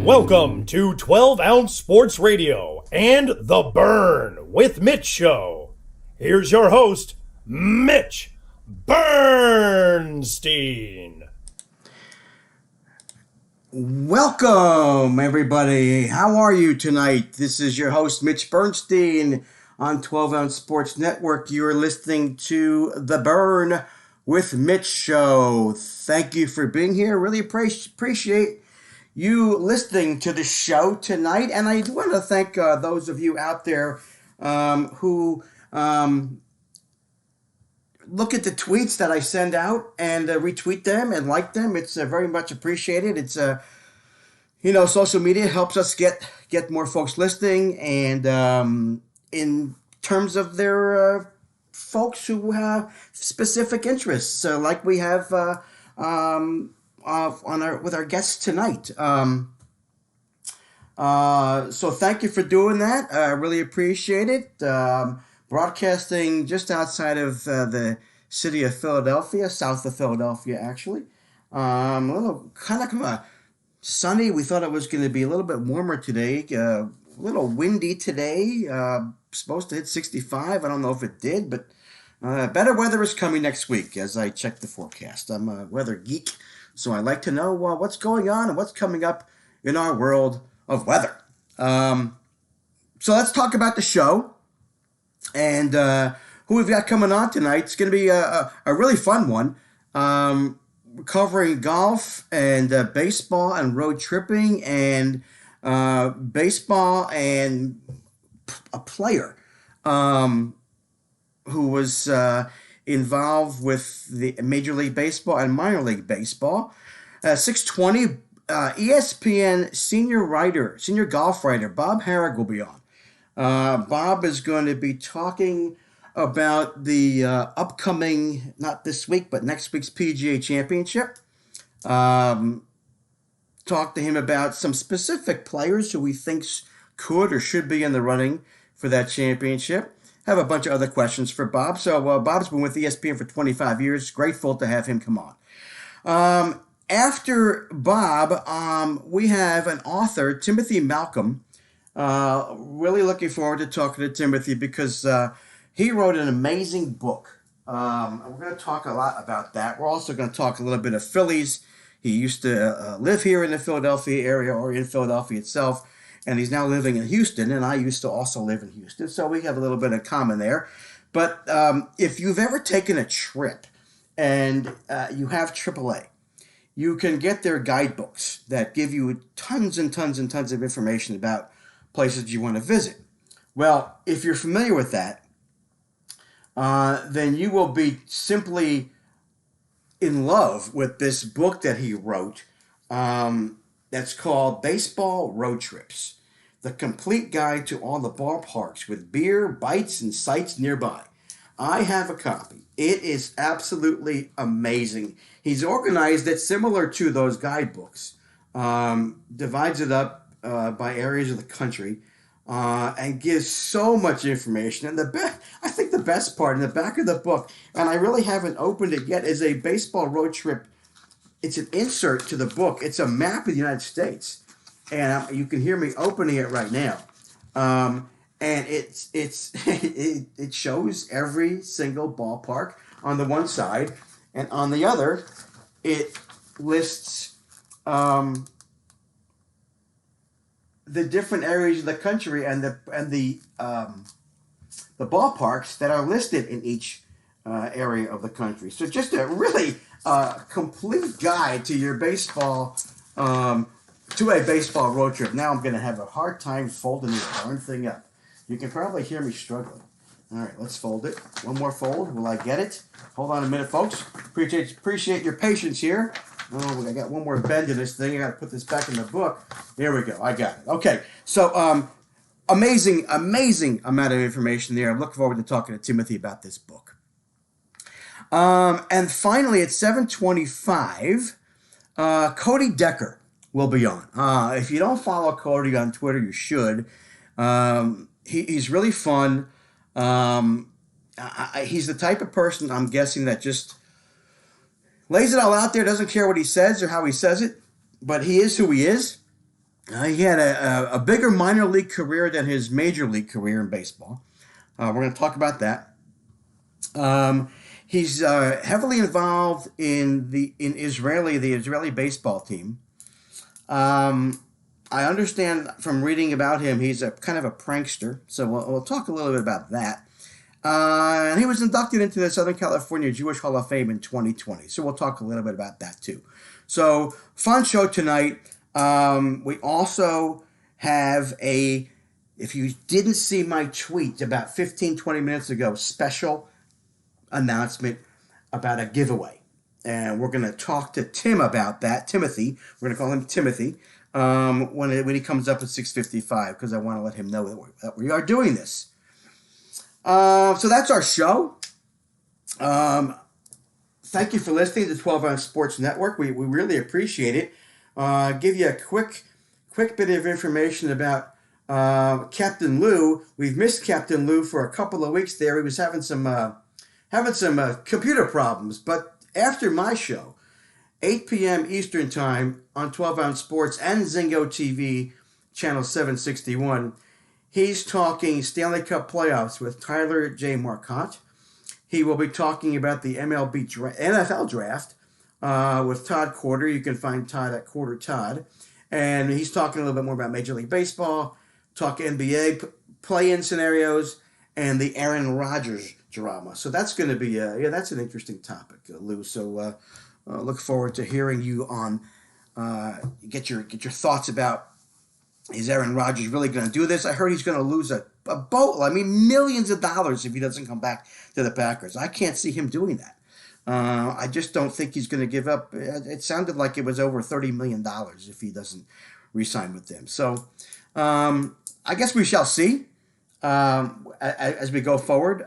Welcome to 12 Ounce Sports Radio and The Burn with Mitch Show. Here's your host, Mitch Bernstein. Welcome, everybody. How are you tonight? This is your host, Mitch Bernstein, on 12 Ounce Sports Network. You're listening to The Burn with Mitch Show. Thank you for being here. Really appreciate you listening to the show tonight. And I want to thank those of you out there who look at the tweets that I send out and retweet them and like them. It's very much appreciated. It's social media helps us get more folks listening, and in terms of their folks who have specific interests, like we have with our guests tonight. So thank you for doing that. I really appreciate it. Broadcasting just outside of the city of Philadelphia, south of Philadelphia, actually. A little kind of sunny. We thought it was going to be a little bit warmer today. A little windy today. Supposed to hit 65. I don't know if it did, but better weather is coming next week as I check the forecast. I'm a weather geek, so I like to know what's going on and what's coming up in our world of weather. So let's talk about the show. And who we've got coming on tonight. It's going to be a really fun one. Covering golf and baseball and road tripping and baseball and a player who was involved with the Major League Baseball and Minor League Baseball. 6:20, ESPN senior golf writer Bob Harig will be on. Bob is going to be talking about the upcoming, not this week, but next week's PGA Championship. Talk to him about some specific players who he thinks could or should be in the running for that championship. Have a bunch of other questions for Bob. So Bob's been with ESPN for 25 years. Grateful to have him come on. After Bob, we have an author, Timothy Malcolm. Really looking forward to talking to Timothy because he wrote an amazing book. We're going to talk a lot about that. We're also going to talk a little bit of Phillies. He used to live here in the Philadelphia area or in Philadelphia itself, and he's now living in Houston, and I used to also live in Houston, so we have a little bit in common there. But if you've ever taken a trip and you have AAA, you can get their guidebooks that give you tons and tons and tons of information about places you want to visit. Well, if you're familiar with that, then you will be simply in love with this book that he wrote that's called Baseball Road Trips, the complete guide to all the ballparks with beer, bites, and sights nearby. I have a copy. It is absolutely amazing. He's organized it similar to those guidebooks, divides it up by areas of the country, and gives so much information. And I think the best part in the back of the book, and I really haven't opened it yet, is a baseball road trip. It's an insert to the book. It's a map of the United States, and you can hear me opening it right now. And it shows every single ballpark on the one side, and on the other, it lists the different areas of the country and the ballparks that are listed in each area of the country. So just a really complete guide to your baseball, to a baseball road trip. Now I'm going to have a hard time folding this darn thing up. You can probably hear me struggling. All right, let's fold it. One more fold. Will I get it? Hold on a minute, folks. Appreciate your patience here. Oh, I got one more bend in this thing. I got to put this back in the book. There we go. I got it. Okay. So, amazing amount of information there. I'm looking forward to talking to Timothy about this book. And finally, at 7:25, Cody Decker will be on. If you don't follow Cody on Twitter, you should. He's really fun. He's the type of person, I'm guessing, that just lays it all out there, doesn't care what he says or how he says it, but he is who he is. He had a bigger minor league career than his major league career in baseball. We're going to talk about that. He's heavily involved in the Israeli baseball team. I understand from reading about him, he's a kind of a prankster. So we'll talk a little bit about that. And he was inducted into the Southern California Jewish Hall of Fame in 2020. So we'll talk a little bit about that too. So fun show tonight. We also have if you didn't see my tweet about 15, 20 minutes ago, special announcement about a giveaway. And we're going to talk to Tim about that. Timothy. We're going to call him Timothy when he comes up at 6:55 because I want to let him know that we are doing this. So that's our show. Thank you for listening to 12 Ounce Sports Network. We really appreciate it. Give you a quick bit of information about Captain Lou. We've missed Captain Lou for a couple of weeks there. He was having some computer problems. But after my show, 8 p.m. Eastern Time on 12 Ounce Sports and Zingo TV, channel 761, he's talking Stanley Cup playoffs with Tyler J. Marcotte. He will be talking about the NFL draft with Todd Quarter. You can find Todd at Quarter Todd. And he's talking a little bit more about Major League Baseball, talk NBA play-in scenarios, and the Aaron Rodgers drama. So that's going to be, that's an interesting topic, Lou. So look forward to hearing you on, get your thoughts about, is Aaron Rodgers really going to do this? I heard he's going to lose a boatload, millions of dollars if he doesn't come back to the Packers. I can't see him doing that. I just don't think he's going to give up. It sounded like it was over $30 million if he doesn't re-sign with them. So I guess we shall see as we go forward.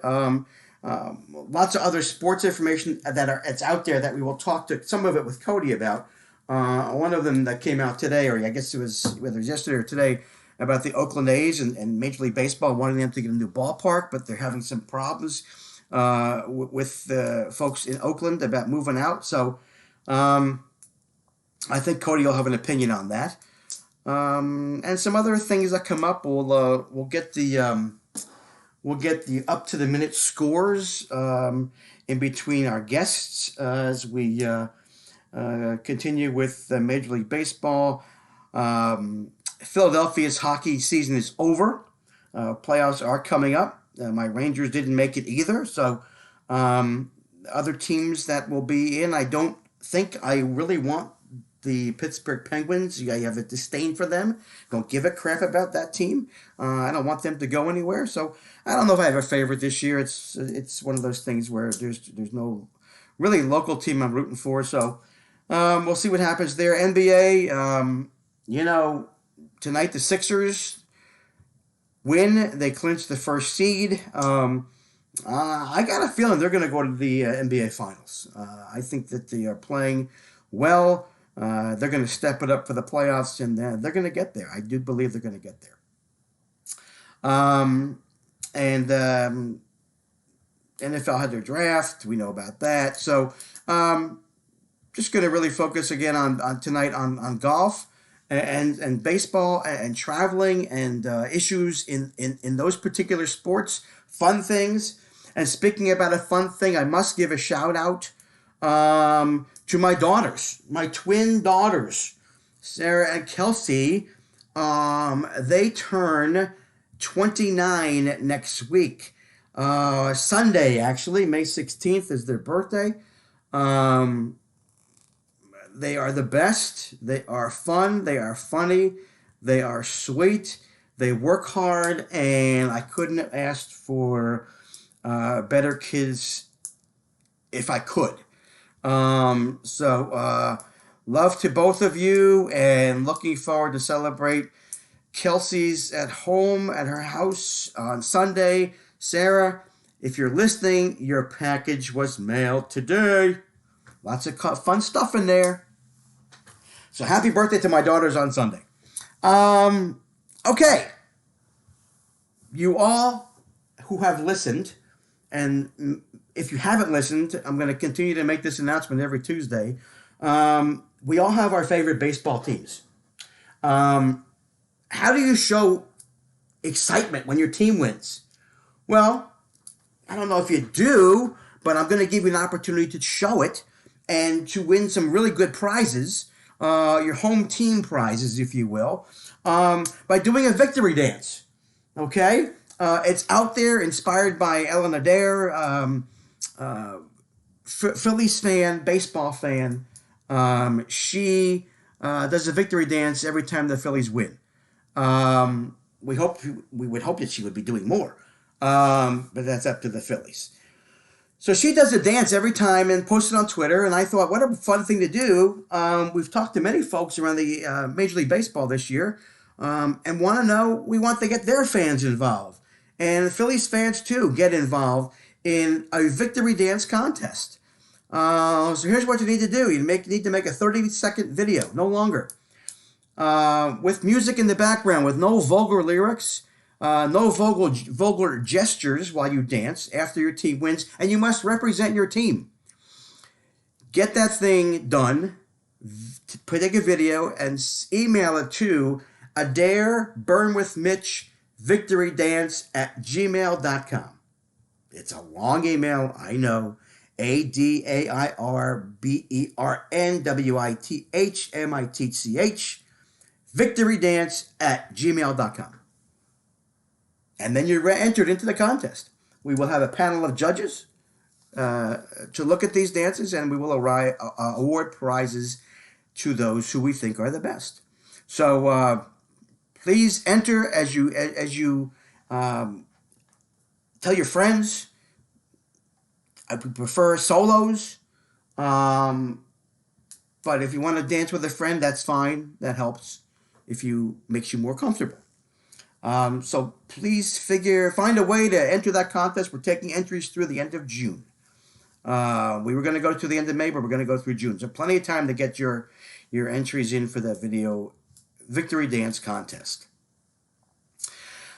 Lots of other sports information it's out there that we will talk to some of it with Cody about. One of them that came out today, or I guess it was whether it was yesterday or today, about the Oakland A's and Major League Baseball wanting them to get a new ballpark, but they're having some problems with the folks in Oakland about moving out. So I think Cody will have an opinion on that. And some other things that come up. We'll get the up to the minute scores in between our guests as we continue with Major League Baseball. Philadelphia's hockey season is over. Playoffs are coming up. My Rangers didn't make it either. So other teams that will be in, I don't think I really want the Pittsburgh Penguins. You have a disdain for them. Don't give a crap about that team. I don't want them to go anywhere. So I don't know if I have a favorite this year. It's one of those things where there's no really local team I'm rooting for. So we'll see what happens there. NBA, tonight the Sixers win. They clinch the first seed. I got a feeling they're going to go to the NBA Finals. I think that they are playing well. They're going to step it up for the playoffs, and they're going to get there. I do believe they're going to get there. NFL had their draft. We know about that. So just going to really focus again on tonight on golf and baseball and traveling and issues in those particular sports, fun things. And speaking about a fun thing, I must give a shout out to my daughters, my twin daughters, Sarah and Kelsey. They turn 29 next week. Sunday, actually, May 16th is their birthday. They are the best. They are fun. They are funny. They are sweet. They work hard, and I couldn't have asked for better kids if I could. So love to both of you, and looking forward to celebrate. Kelsey's at home at her house on Sunday. Sarah, if you're listening, your package was mailed today. Lots of fun stuff in there. So happy birthday to my daughters on Sunday. Okay. You all who have listened, and if you haven't listened, I'm going to continue to make this announcement every Tuesday. We all have our favorite baseball teams. how do you show excitement when your team wins? Well, I don't know if you do, but I'm going to give you an opportunity to show it and to win some really good prizes, your home team prizes, if you will, by doing a victory dance. Okay? It's out there, inspired by Ellen Adair, Phillies fan, baseball fan. She does a victory dance every time the Phillies win. We would hope that she would be doing more, but that's up to the Phillies. So she does a dance every time and posts it on Twitter. And I thought, what a fun thing to do. We've talked to many folks around the Major League Baseball this year, and want to know. We want to get their fans involved, and Phillies fans too get involved in a victory dance contest. So here's what you need to do. You need to make a 30-second video, no longer, with music in the background, with no vulgar lyrics, no vulgar gestures while you dance after your team wins, and you must represent your team. Get that thing done, take a video, and email it to Adair Burn with Mitch victorydance@gmail.com. It's a long email, I know. ADAIRBERNWITHMITCH victorydance@gmail.com. And then you're entered into the contest. We will have a panel of judges to look at these dances, and we will award prizes to those who we think are the best. So please enter as you tell your friends. I would prefer solos, but if you want to dance with a friend, that's fine. That helps if makes you more comfortable. So please find a way to enter that contest. We're taking entries through the end of June. We were going to go to the end of May, but we're going to go through June. So plenty of time to get your entries in for that video victory dance contest.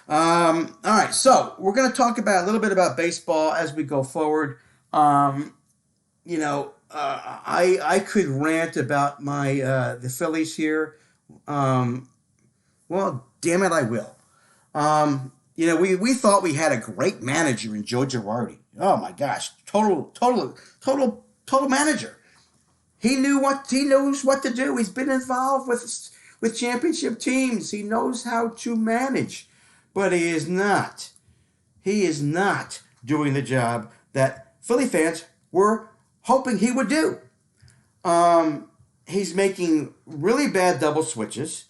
All right, so we're going to talk a little bit about baseball as we go forward. I could rant about the Phillies here. Well, damn it, I will. We thought we had a great manager in Joe Girardi. Oh my gosh, total manager. He knows what to do. He's been involved with championship teams. He knows how to manage, but he is not doing the job that Philly fans were hoping he would do. He's making really bad double switches.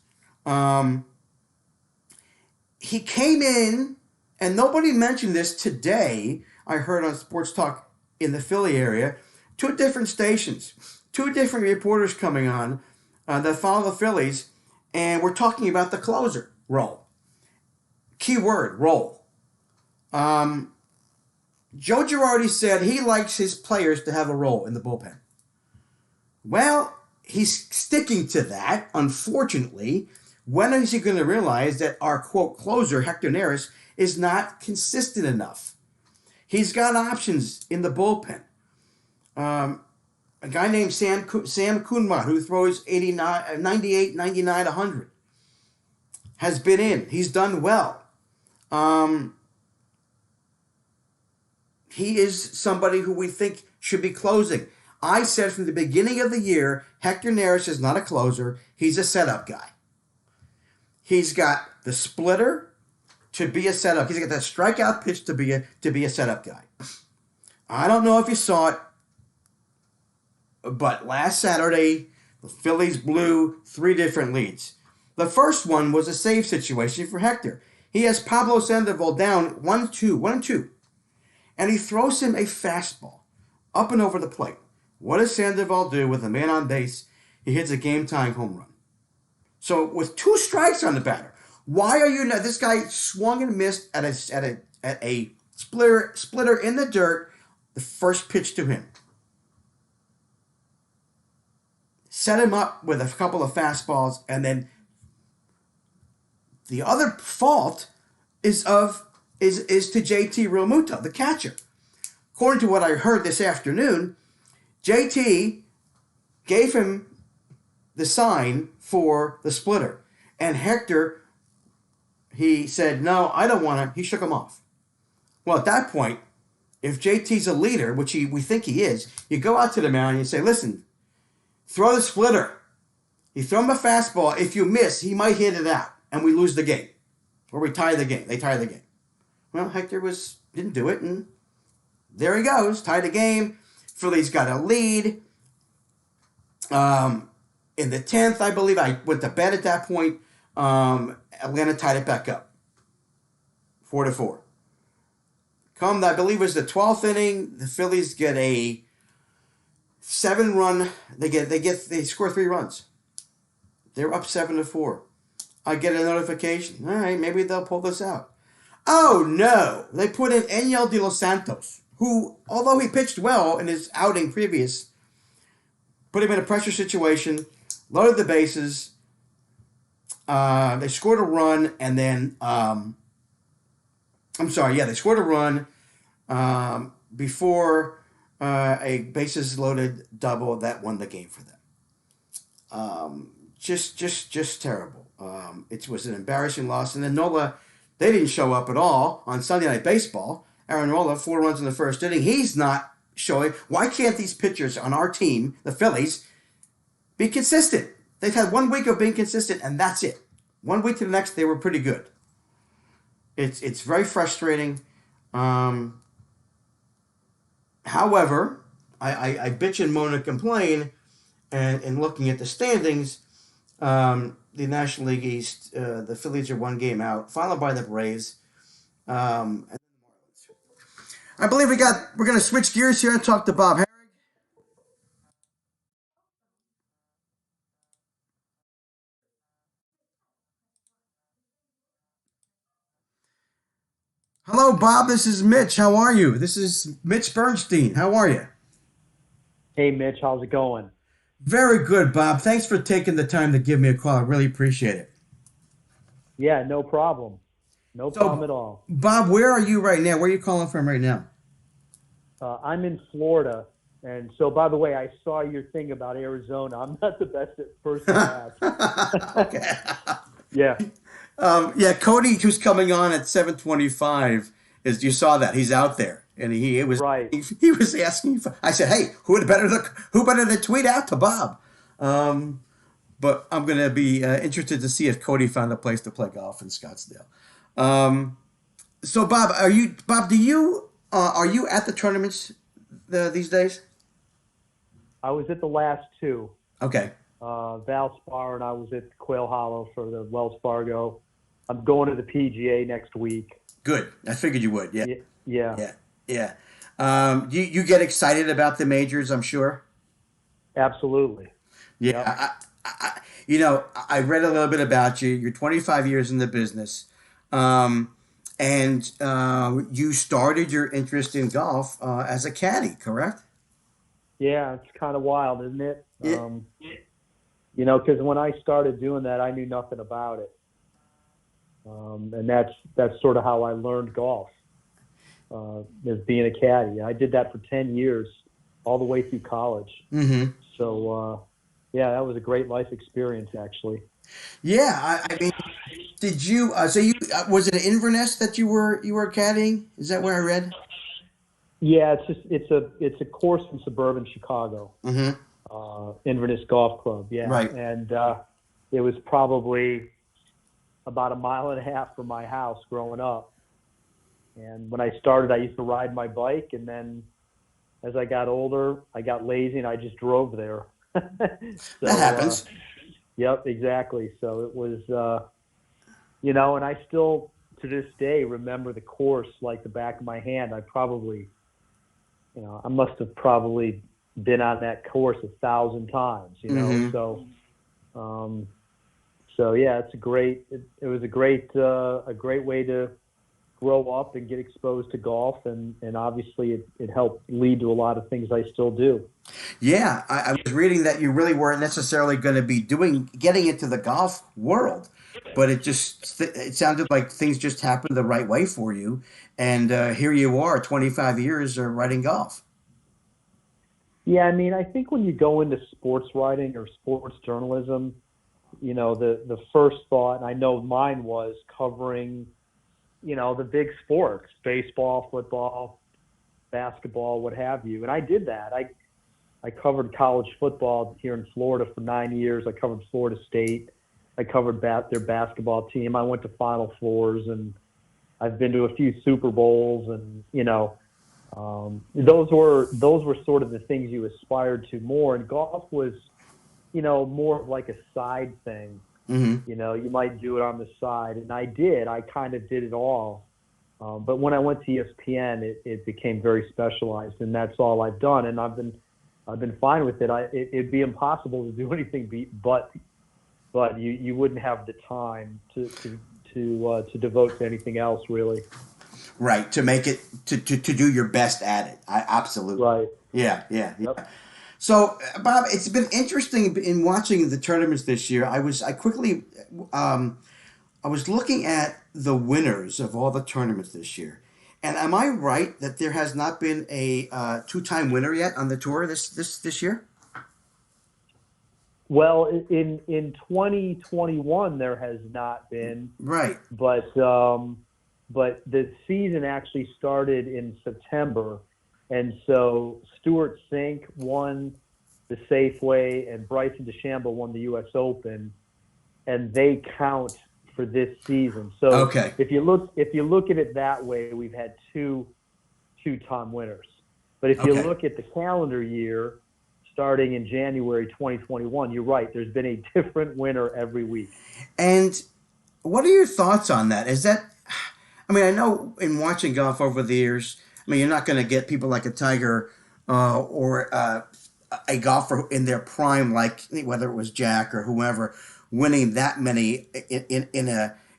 He came in, and nobody mentioned this today, I heard on Sports Talk in the Philly area, 2 different stations, 2 different reporters coming on that follow the Phillies, and we're talking about the closer role. Keyword, role. Joe Girardi said he likes his players to have a role in the bullpen. Well, he's sticking to that, unfortunately. When is he going to realize that our, quote, closer, Hector Neris, is not consistent enough? He's got options in the bullpen. A guy named Sam Kunmar, who throws 98, 99, 100, has been in. He's done well. He is somebody who we think should be closing. I said from the beginning of the year, Hector Neris is not a closer. He's a setup guy. He's got the splitter to be a setup. He's got that strikeout pitch to be a setup guy. I don't know if you saw it, but last Saturday, the Phillies blew 3 different leads. The first one was a save situation for Hector. He has Pablo Sandoval down 1-2, and he throws him a fastball up and over the plate. What does Sandoval do with a man on base? He hits a game-tying home run. So with 2 strikes on the batter, why are you not? This guy swung and missed at a splitter in the dirt. The first pitch to him. Set him up with a couple of fastballs, and then the other fault is to JT Realmuto, the catcher. According to what I heard this afternoon, JT gave him the sign for the splitter, and Hector He said, "No, I don't want to." He shook him off. Well, at that point, if JT's a leader, which we think he is, you go out to the mound and you say, "Listen, throw the splitter." You throw him a fastball. If you miss, he might hit it out, and we lose the game, or we tie the game. They tie the game. Well, Hector didn't do it, and there he goes, tied the game. Phillies got a lead. In the 10th, I believe, I went to bed at that point. Atlanta tied it back up, 4-4. Come, I believe it was the 12th inning. The Phillies get a 7-run. They score 3 runs. They're up 7-4. I get a notification. All right, maybe they'll pull this out. Oh no! They put in Enyel De Los Santos, who, although he pitched well in his outing previous, put him in a pressure situation, loaded the bases. They scored a run, and then they scored a run before a bases loaded double that won the game for them. Just terrible. It was an embarrassing loss, and then Nola, they didn't show up at all on Sunday Night Baseball. Aaron Nola, 4 runs in the first inning. He's not showing. Why can't these pitchers on our team, the Phillies, be consistent? They've had 1 week of being consistent, and that's it. 1 week to the next, they were pretty good. It's very frustrating. However, I bitch and moan and complain, and in looking at the standings, the National League East, the Phillies are 1 game out, followed by the Braves. And I believe we're going to switch gears here and talk to Bob Harris. Hello, Bob. This is Mitch. How are you? This is Mitch Bernstein. How are you? Hey Mitch, how's it going? Very good, Bob. Thanks for taking the time to give me a call. I really appreciate it. Yeah, no problem. No problem So, at all. Bob, where are you right now? Where are you calling from right now? I'm in Florida, and so by the way, I saw your thing about Arizona. I'm not the best at person to ask. Okay. Yeah, Yeah, Cody, who's coming on at 7:25, is you saw that he's out there, and right. he was asking. I said, "Hey, who better to tweet out to Bob?" Um, but I'm gonna be interested to see if Cody found a place to play golf in Scottsdale. Um, so, Bob? Are you at the tournaments these days? I was at the last 2, Okay, Valspar, and I was at Quail Hollow for the Wells Fargo. I'm going to the PGA next week. good. I figured you would. Yeah, Yeah, yeah, yeah. You get excited about the majors, I'm sure. absolutely. Yeah, Yep. I read a little bit about you. You're 25 years in the business, um, and you started your interest in golf as a caddy, correct? Yeah, it's kind of wild, isn't it? Yeah. Because when I started doing that, I knew nothing about it. And that's sort of how I learned golf, as being a caddy. I did that for 10 years, all the way through college. Mm-hmm. So, yeah, that was a great life experience, actually. Yeah, I mean, did you? So you was it Inverness that you were caddying? Is that where I read? Yeah, it's a course in suburban Chicago, Mm-hmm. Inverness Golf Club. Yeah, Right. and it was probably about a mile and a half from my house growing up. And when I started, I used to ride my bike, and then as I got older, I got lazy and I just drove there. So, That happens. yep, exactly. So it was, and I still to this day remember the course like the back of my hand. I must have probably been on that course 1,000 times, Mm-hmm. So yeah, it was a great way to grow up and get exposed to golf, and obviously it helped lead to a lot of things I still do. Yeah, I was reading that you really weren't necessarily going to be getting into the golf world, but it sounded like things just happened the right way for you, and here you are, 25 years writing golf. Yeah, I mean, I think when you go into sports writing or sports journalism, the first thought, and I know mine was covering, the big sports, baseball, football, basketball, what have you. And I did that. I covered college football here in Florida for 9 years. I covered Florida State. I covered their basketball team. I went to Final Fours, and I've been to a few Super Bowls, and those were sort of the things you aspired to more. And golf was, more of like a side thing. Mm-hmm. You might do it on the side, and I did. I kind of did it all. But when I went to ESPN, it became very specialized, and that's all I've done. And I've been fine with it. It'd be impossible to do anything but you wouldn't have the time to devote to anything else, really. Right, to make it to do your best at it. Absolutely. Right. Yeah. Yep. So, Bob, it's been interesting in watching the tournaments this year. I was looking at the winners of all the tournaments this year, and am I right that there has not been a two-time winner yet on the tour this year? Well, in 2021 there has not been. Right. But the season actually started in September, and so Stuart Sink won the Safeway and Bryson DeChambeau won the U.S. Open, and they count for this season. So okay. if you look at it that way, we've had two-time winners. But if you look at the calendar year, starting in January 2021, you're right. There's been a different winner every week. And what are your thoughts on that? I know in watching golf over the years, you're not going to get people like a Tiger or a golfer in their prime, like whether it was Jack or whoever, winning that many in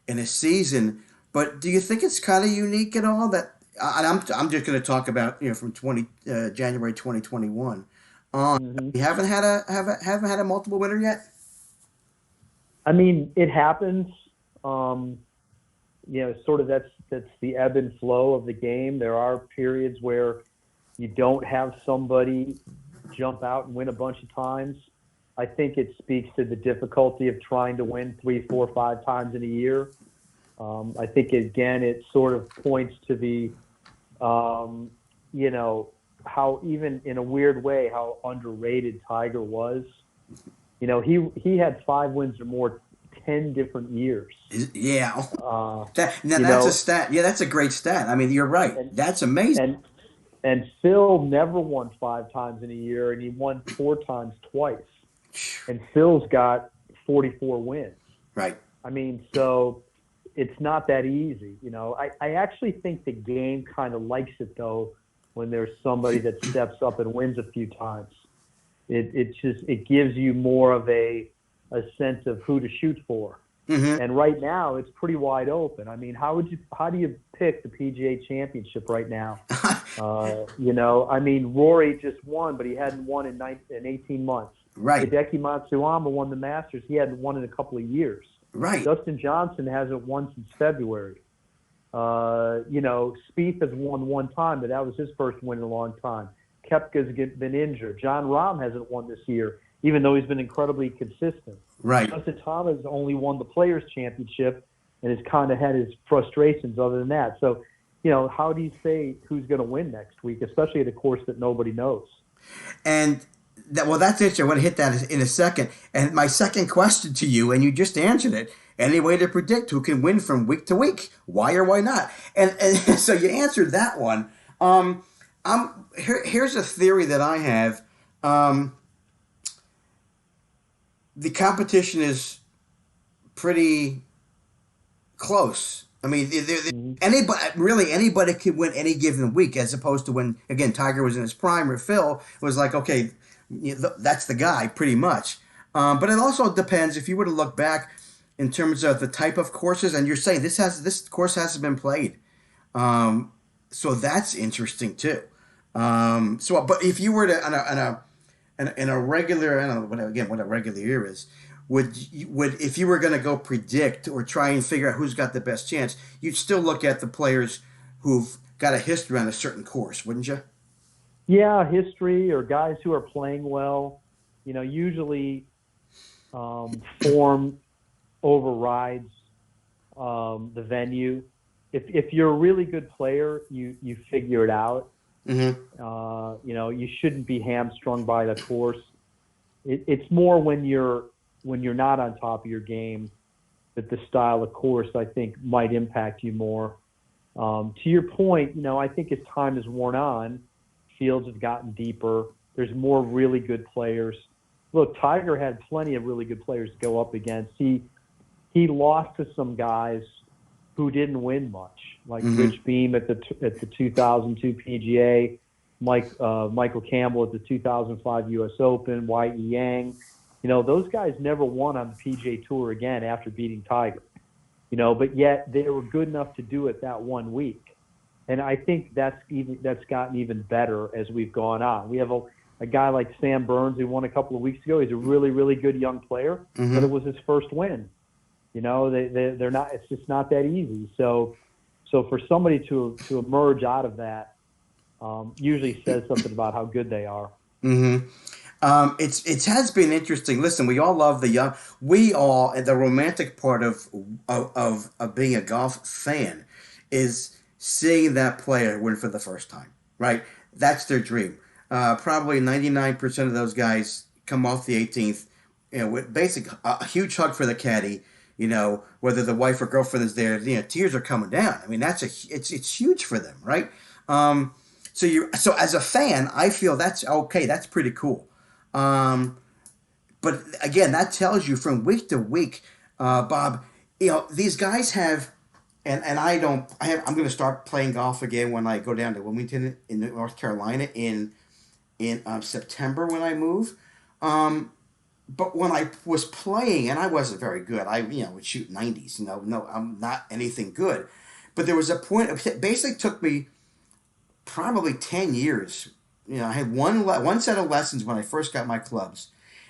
a season. But do you think it's kind of unique at all? That and I'm just going to talk about from January 2021 on. Mm-hmm. You haven't had a multiple winner yet. It happens. Sort of that's the ebb and flow of the game. There are periods where you don't have somebody jump out and win a bunch of times. I think it speaks to the difficulty of trying to win 3, 4, 5 times in a year. I think, again, it sort of points to the, how even in a weird way, how underrated Tiger was. He had 5 wins or more 10 different years. Yeah. That's a stat. Yeah, that's a great stat. You're right. That's amazing. And Phil never won 5 times in a year, and he won 4 times twice. And Phil's got 44 wins. Right. So it's not that easy. I actually think the game kind of likes it, though, when there's somebody that steps up and wins a few times. It gives you more of a sense of who to shoot for. Mm-hmm. And right now it's pretty wide open. How do you pick the PGA Championship right now? Rory just won, but he hadn't won in 18 months. Right. Hideki Matsuyama won the Masters. He hadn't won in a couple of years. Right. Dustin Johnson hasn't won since February. Spieth has won 1 time, but that was his first win in a long time. Koepka's been injured. Jon Rahm hasn't won this year, even though he's been incredibly consistent. Right. Justin Thomas only won the Players' Championship and has kind of had his frustrations other than that. So, how do you say who's going to win next week, especially at a course that nobody knows? And that's it. I want to hit that in a second. And my second question to you, and you just answered it, any way to predict who can win from week to week? Why or why not? And so you answered that one. Here's a theory that I have. The competition is pretty close. Anybody could win any given week, as opposed to when, again, Tiger was in his prime or Phil was like, okay, that's the guy pretty much. But it also depends if you were to look back in terms of the type of courses, and you're saying this course hasn't been played. So that's interesting too. But if you were to in a regular, I don't know what a regular year is, would if you were going to go predict or try and figure out who's got the best chance, you'd still look at the players who've got a history on a certain course, wouldn't you? Yeah, history or guys who are playing well. Usually form overrides the venue. If you're a really good player, you figure it out. You shouldn't be hamstrung by the course. It's more when you're not on top of your game that the style of course, I think, might impact you more. To your point, I think as time has worn on, fields have gotten deeper. There's more really good players. Look, Tiger had plenty of really good players to go up against. He lost to some guys who didn't win much, like Rich Beam at the 2002 PGA, Michael Campbell at the 2005 U.S. Open, Y.E. Yang. Those guys never won on the PGA Tour again after beating Tiger. But yet they were good enough to do it that 1 week. And I think that's gotten even better as we've gone on. We have a guy like Sam Burns who won a couple of weeks ago. He's a really, really good young player, but it was his first win. They're not. It's just not that easy. So for somebody to emerge out of that, usually says something about how good they are. It has been interesting. Listen, we all love the romantic part of being a golf fan is seeing that player win for the first time, right? That's their dream. Probably 99% of those guys come off the 18th, with a huge hug for the caddy. Whether the wife or girlfriend is there, tears are coming down. I mean, it's huge for them, right? So as a fan, I feel that's okay. That's pretty cool. But again, that tells you from week to week, Bob, these guys have, and I'm going to start playing golf again when I go down to Wilmington in North Carolina in September when I move. But when I was playing, and I wasn't very good, I would shoot 90s. No, I'm not anything good. But there was a point. It basically took me probably 10 years. I had one set of lessons when I first got my clubs,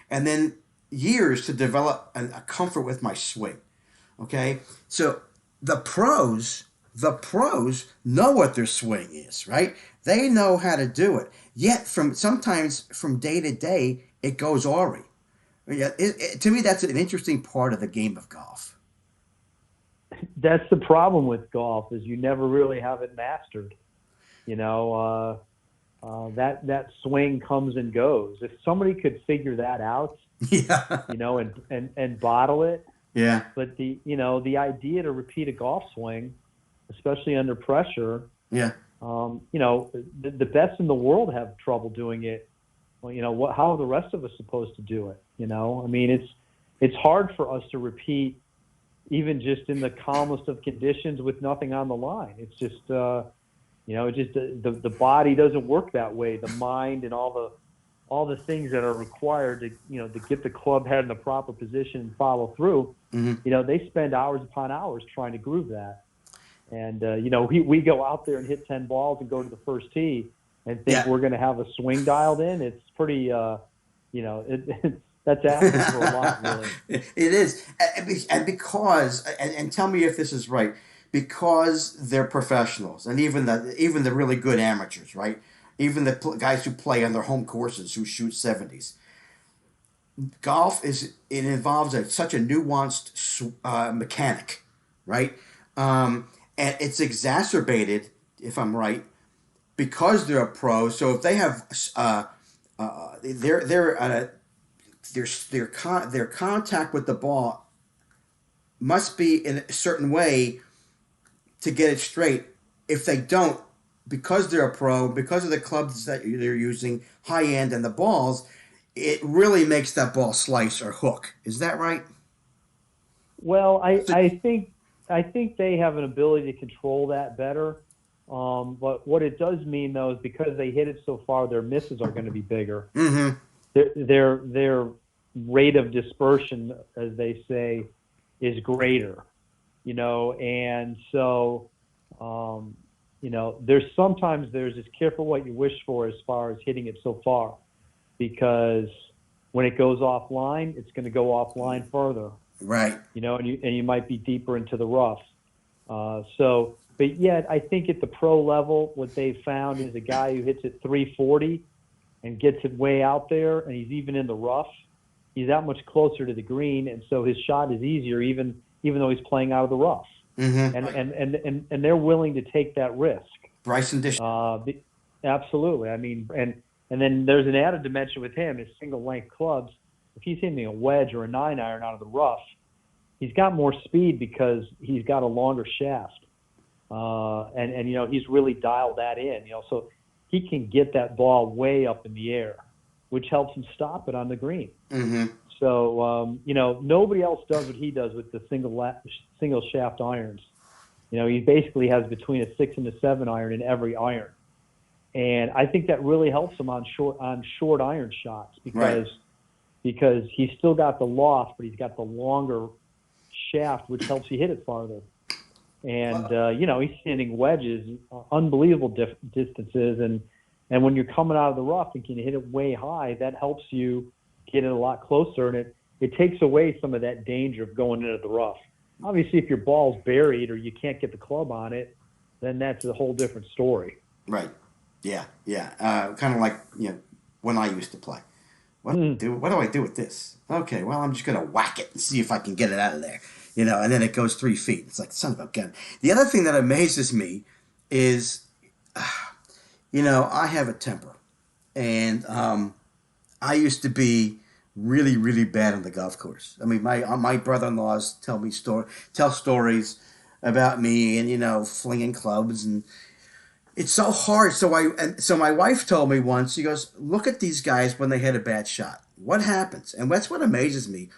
and then years to develop a comfort with my swing. Okay, so the pros know what their swing is, right? They know how to do it. Yet sometimes from day to day, it goes awry. Yeah, to me, that's an interesting part of the game of golf. That's the problem with golf is you never really have it mastered. That swing comes and goes. If somebody could figure that out, yeah, and bottle it, yeah. But the idea to repeat a golf swing, especially under pressure, yeah. The best in the world have trouble doing it. Well, how are the rest of us supposed to do it? I mean, it's hard for us to repeat, even just in the calmest of conditions with nothing on the line. It's just, the body doesn't work that way. The mind and all the things that are required to get the club head in the proper position and follow through. They spend hours upon hours trying to groove that. And we go out there and hit 10 balls and go to the first tee and think we're going to have a swing dialed in. It's pretty, that's asking for a lot, really. It is. And because, and tell me if this is right, because they're professionals and even the really good amateurs, right? Even the guys who play on their home courses who shoot 70s. Golf involves such a nuanced mechanic, right? And it's exacerbated, if I'm right, because they're a pro. So if they have their contact with the ball must be in a certain way to get it straight. If they don't, because they're a pro, because of the clubs that they're using, high end, and the balls, it really makes that ball slice or hook. Is that right? Well, I think they have an ability to control that better. But what it does mean, though, is because they hit it so far, their misses are going to be bigger. Mm-hmm. Their rate of dispersion, as they say, is greater. And so, there's this careful what you wish for as far as hitting it so far, because when it goes offline, it's going to go offline further. Right. And you might be deeper into the rough. But yet I think at the pro level, what they've found is a guy who hits it 340 and gets it way out there, and he's even in the rough. he's that much closer to the green, and so his shot is easier, even though he's playing out of the rough. Mm-hmm. And they're willing to take that risk. Bryson DeChambeau. Absolutely. I mean, and then there's an added dimension with him, his single length clubs. If he's hitting a wedge or a 9-iron out of the rough, he's got more speed because he's got a longer shaft. And you know, he's really dialed that in, you know, so he can get that ball way up in the air, which helps him stop it on the green. Mm-hmm. So, you know, nobody else does what he does with the single shaft irons. You know, he basically has between a 6 and a 7 iron in every iron. And I think that really helps him on short iron shots because he's still got the loft, but he's got the longer shaft, which helps you hit it farther. And, you know, he's hitting wedges, unbelievable distances. And when you're coming out of the rough and can hit it way high, that helps you get it a lot closer. And it takes away some of that danger of going into the rough. Obviously, if your ball's buried or you can't get the club on it, then that's a whole different story. Right. Yeah. Yeah. Kind of like, you know, when I used to play. What do I do with this? Okay, well, I'm just going to whack it and see if I can get it out of there. You know, and then it goes 3 feet. It's like, son of a gun. The other thing that amazes me is, you know, I have a temper. And I used to be really, really bad on the golf course. I mean, my brother-in-laws tell stories about me and, you know, flinging clubs, and it's so hard. So my wife told me once, she goes, look at these guys when they hit a bad shot. What happens? And that's what amazes me.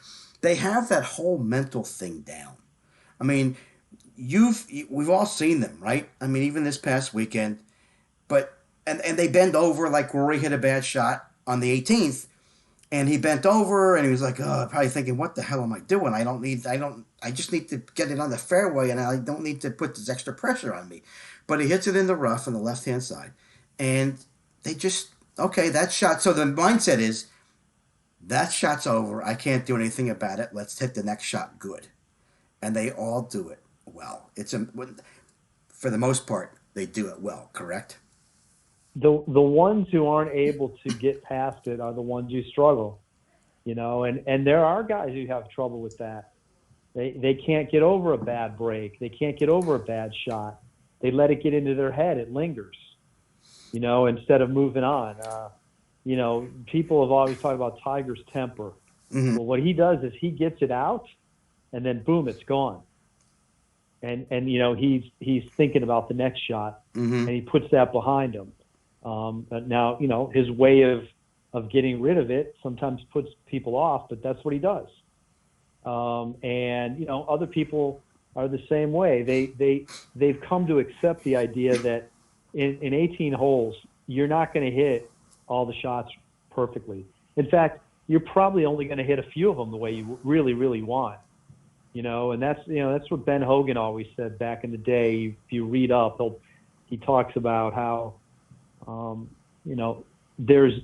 They have that whole mental thing down. I mean, we've all seen them, right? I mean, even this past weekend, but and they bend over, like Rory hit a bad shot on the 18th, and he bent over and he was like, oh, probably thinking, what the hell am I doing? I just need to get it on the fairway, and I don't need to put this extra pressure on me. But he hits it in the rough on the left-hand side, and they just, okay, that shot. So the mindset is, that shot's over. I can't do anything about it. Let's hit the next shot good. And they all do it well. For the most part, they do it well, correct? The ones who aren't able to get past it are the ones who struggle, you know, and there are guys who have trouble with that. They can't get over a bad break. They can't get over a bad shot. They let it get into their head. It lingers, you know, instead of moving on. You know, people have always talked about Tiger's temper. Mm-hmm. Well, what he does is he gets it out, and then boom, it's gone. And you know, he's thinking about the next shot, mm-hmm. and he puts that behind him. But now, you know, his way of getting rid of it sometimes puts people off, but that's what he does. And you know, other people are the same way. They've come to accept the idea that in 18 holes, you're not going to hit all the shots perfectly. In fact, you're probably only going to hit a few of them the way you really, really want. You know, and that's what Ben Hogan always said back in the day. If you read up, he talks about how, you know, there's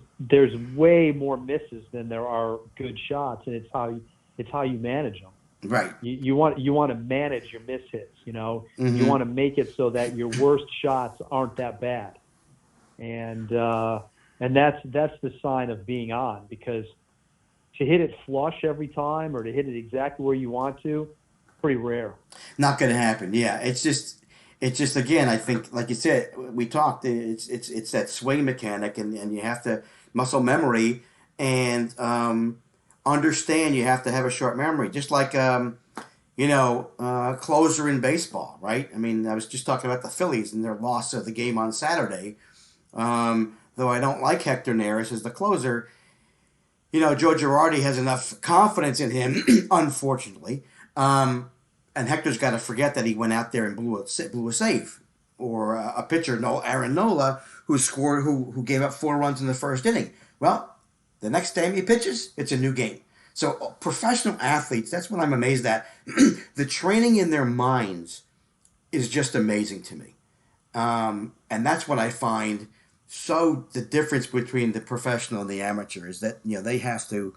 way more misses than there are good shots, and it's how you manage them. Right. You want to manage your miss hits. You know, mm-hmm. You want to make it so that your worst shots aren't that bad, and that's the sign of being on, because to hit it flush every time or to hit it exactly where you want to, pretty rare. Not going to happen. Yeah, it's just again, I think, like you said, we talked. It's that swing mechanic, and you have to muscle memory and understand. You have to have a short memory, just like closer in baseball, right? I mean, I was just talking about the Phillies and their loss of the game on Saturday. Though I don't like Hector Neris as the closer, you know, Joe Girardi has enough confidence in him, unfortunately. And Hector's got to forget that he went out there and blew a save. Or a pitcher, Aaron Nola, who gave up 4 runs in the first inning. Well, the next time he pitches, it's a new game. So professional athletes, that's what I'm amazed at. The training in their minds is just amazing to me. And that's what I find. So the difference between the professional and the amateur is that, you know, they have to,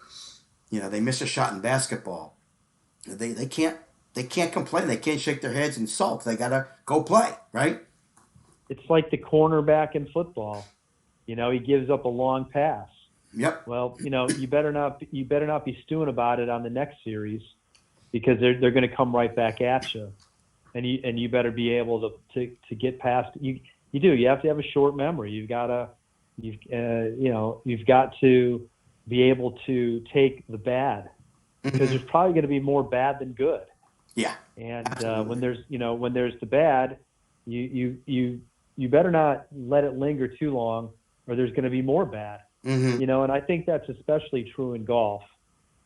you know, they miss a shot in basketball. They can't complain. They can't shake their heads and sulk. They got to go play, right? It's like the cornerback in football. You know, he gives up a long pass. Yep. Well, you better not be stewing about it on the next series, because they're going to come right back at you, and you better be able to get past. You have to have a short memory. You've got to be able to take the bad, because there's probably going to be more bad than good. Yeah. And when there's the bad, you better not let it linger too long, or there's going to be more bad. Mm-hmm. And I think that's especially true in golf.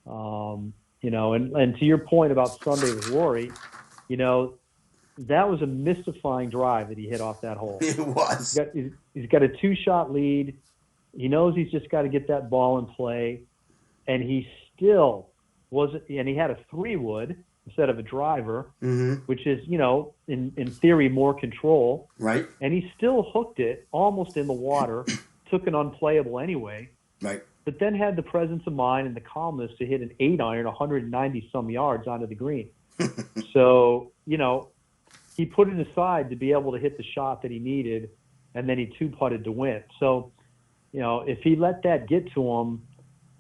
And to your point about Sunday with Rory, that was a mystifying drive that he hit off that hole. It was. He's got a 2-shot lead. He knows he's just got to get that ball in play, and he still wasn't. And he had a 3-wood instead of a driver, which is, in theory, more control. Right. And he still hooked it almost in the water, took an unplayable anyway. Right. But then had the presence of mind and the calmness to hit an 8-iron 190 some yards onto the green. So, he put it aside to be able to hit the shot that he needed, and then he 2-putted to win. So, if he let that get to him,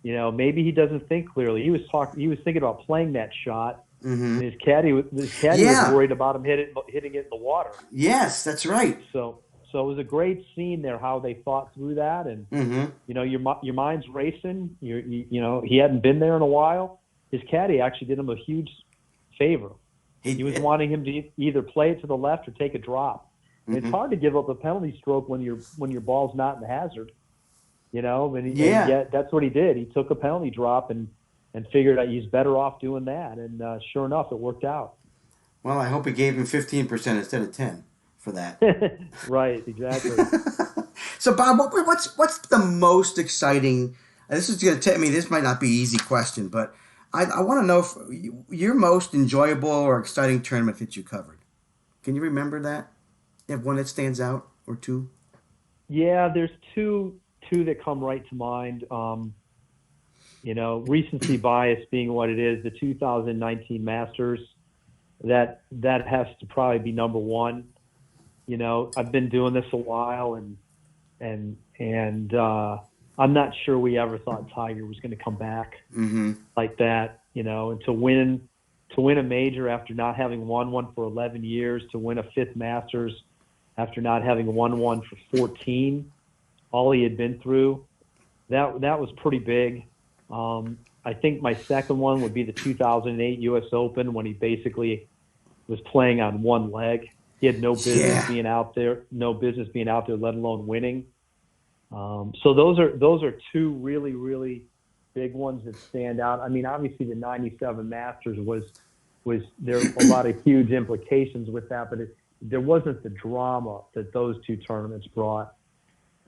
maybe he doesn't think clearly. He was thinking about playing that shot. And his caddy was worried about him hitting it in the water. Yes, that's right. So it was a great scene there, how they thought through that, and your mind's racing. He hadn't been there in a while. His caddy actually did him a huge favor. He was wanting him to either play it to the left or take a drop. And it's hard to give up a penalty stroke when your ball's not in the hazard. And that's what he did. He took a penalty drop and figured out he's better off doing that. And sure enough, it worked out. Well, I hope he gave him 15% instead of 10 for that. Right, exactly. So, Bob, what's the most exciting? This is going to tell me this might not be an easy question, but I want to know if your most enjoyable or exciting tournament that you covered. Can you remember that? You have one that stands out, or two? Yeah, there's two that come right to mind. Recency bias being what it is, the 2019 Masters, that has to probably be number one. I've been doing this a while, and I'm not sure we ever thought Tiger was going to come back like that, and to win a major after not having won one for 11 years, to win a 5th Masters after not having won one for 14, all he had been through, that was pretty big. I think my second one would be the 2008 U.S. Open, when he basically was playing on one leg. He had no business being out there, let alone winning. So those are two really, really big ones that stand out. I mean, obviously the 97 Masters was there were a lot of huge implications with that, but there wasn't the drama that those two tournaments brought.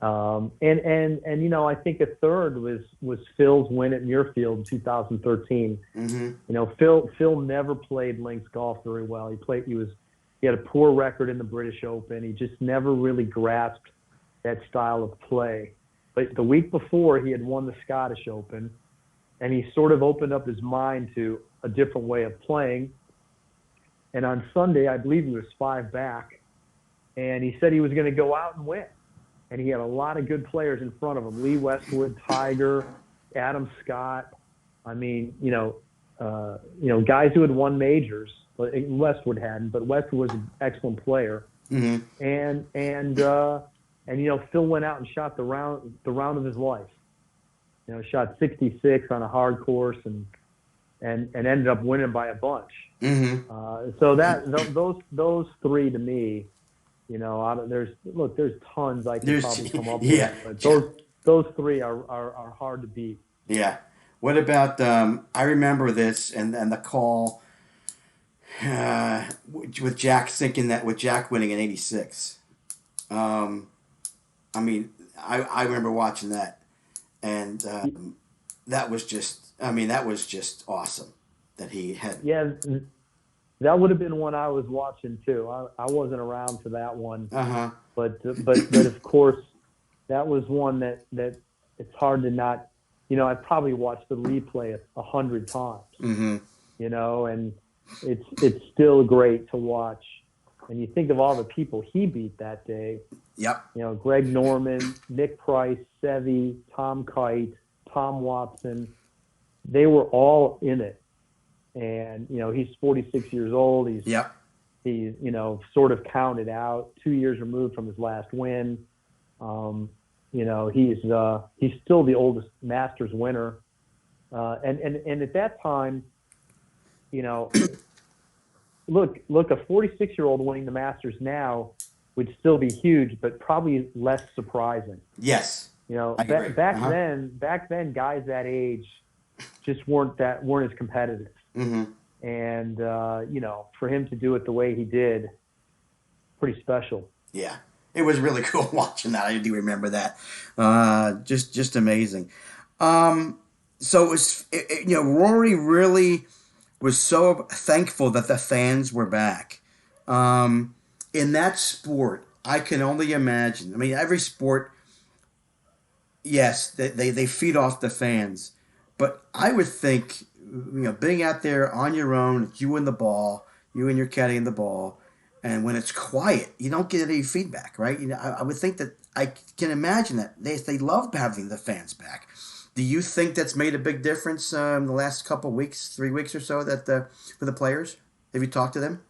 And I think a third was Phil's win at Muirfield in 2013. Phil never played links golf very well. He had a poor record in the British Open. He just never really grasped that style of play. But the week before, he had won the Scottish Open, and he sort of opened up his mind to a different way of playing. And on Sunday, I believe he was 5 back, and he said he was going to go out and win. And he had a lot of good players in front of him: Lee Westwood, Tiger, Adam Scott. I mean, guys who had won majors. Westwood hadn't, but Westwood was an excellent player. And Phil went out and shot the round of his life. Shot 66 on a hard course and ended up winning by a bunch. So those three to me, there's tons I can probably come up with, but those three are hard to beat. Yeah. What about I remember this and the call with Jack winning in '86. I mean, I remember watching that, and that was just awesome that he had. Yeah, that would have been one I was watching too. I wasn't around for that one, but of course, that was one that it's hard to not. I probably watched the replay 100 times. And it's still great to watch. And you think of all the people he beat that day. Yep. Greg Norman, Nick Price, Seve, Tom Kite, Tom Watson, they were all in it. And, he's 46 years old. He's, sort of counted out, 2 years removed from his last win. He's still the oldest Masters winner. And at that time, look, a 46-year-old winning the Masters now would still be huge, but probably less surprising. Yes. Back then, guys that age just weren't as competitive. Mm-hmm. And, for him to do it the way he did, pretty special. Yeah. It was really cool watching that. I do remember that. Just amazing. So it was, Rory really was so thankful that the fans were back. In that sport, I can only imagine. I mean, every sport, yes, they feed off the fans. But I would think, being out there on your own, you and the ball, you and your caddy and the ball, and when it's quiet, you don't get any feedback, right? I would think that I can imagine that they love having the fans back. Do you think that's made a big difference in the last couple of weeks, 3 weeks or so, for the players? Have you talked to them?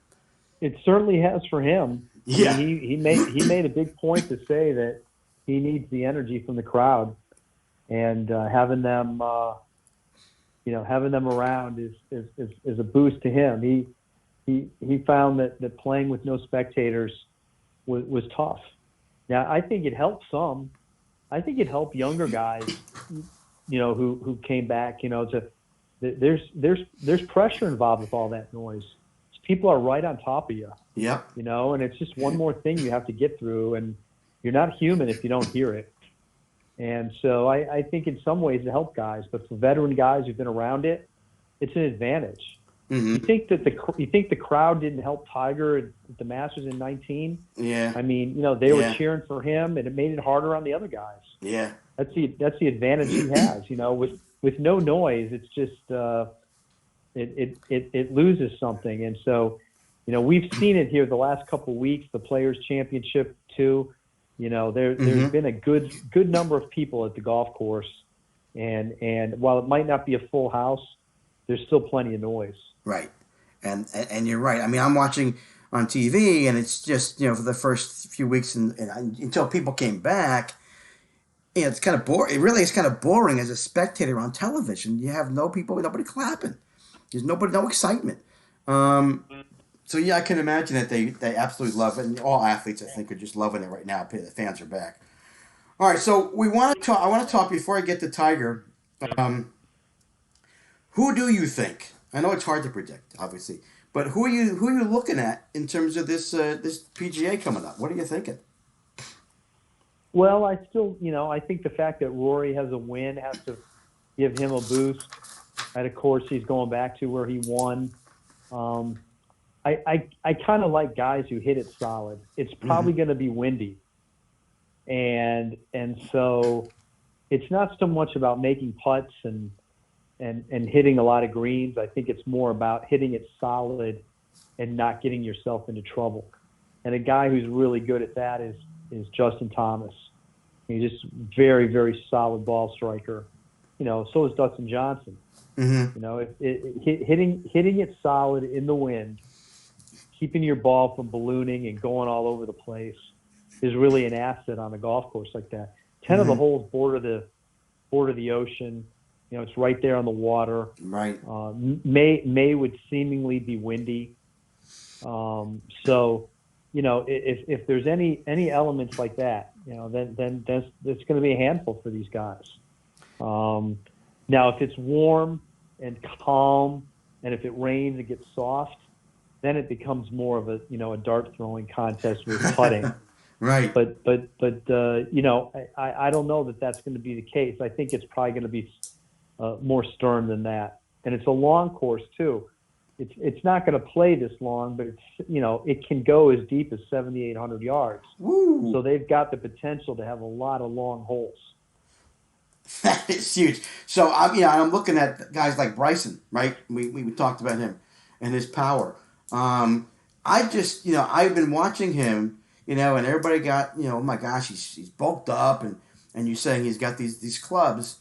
It certainly has for him. Yeah, I mean, he made a big point to say that he needs the energy from the crowd, and having them around is a boost to him. He found that playing with no spectators was tough. Now, I think it helped some. I think it helped younger guys, who came back. There's pressure involved with all that noise. People are right on top of you. Yeah. And it's just one more thing you have to get through, and you're not human if you don't hear it. And so I think in some ways it helped guys, but for veteran guys who've been around it, it's an advantage. Mm-hmm. You think the crowd didn't help Tiger at the Masters in 19? Yeah. I mean, they were cheering for him, and it made it harder on the other guys. Yeah. That's the advantage he has. With no noise, it's just it loses something. And so, we've seen it here the last couple of weeks, the Players Championship too. There's been a good number of people at the golf course, and while it might not be a full house, there's still plenty of noise. Right, and you're right. I mean, I'm watching on TV, and it's just for the first few weeks and until people came back, it's kind of boring. It really is kind of boring as a spectator on television. You have nobody clapping. There's no excitement. So yeah, I can imagine that they absolutely love it, and all athletes I think are just loving it right now. The fans are back. All right, so I want to talk before I get to Tiger. Who do you think? I know it's hard to predict, obviously, but who are you looking at in terms of this PGA coming up? What are you thinking? Well, I still, I think the fact that Rory has a win has to give him a boost. And of course, he's going back to where he won. I kind of like guys who hit it solid. It's probably going to be windy, and so it's not so much about making putts and hitting a lot of greens. I think it's more about hitting it solid and not getting yourself into trouble. And a guy who's really good at that is Justin Thomas. He's just very, very solid ball striker. So is Dustin Johnson. Mm-hmm. Hitting it solid in the wind, keeping your ball from ballooning and going all over the place is really an asset on a golf course like that. 10 of the holes border the ocean. It's right there on the water. Right. May would seemingly be windy. So, if there's any elements like that, then that's going to be a handful for these guys. Now, if it's warm and calm, and if it rains, it gets soft, then it becomes more of a dart throwing contest with putting. Right. But I don't know that that's going to be the case. I think it's probably going to be more stern than that, and it's a long course too. It's not going to play this long, but it can go as deep as 7,800 yards. Woo. So they've got the potential to have a lot of long holes. That is huge. So I'm looking at guys like Bryson, right? We talked about him and his power. I've been watching him, and everybody got, oh my gosh, he's bulked up, and you're saying he's got these clubs.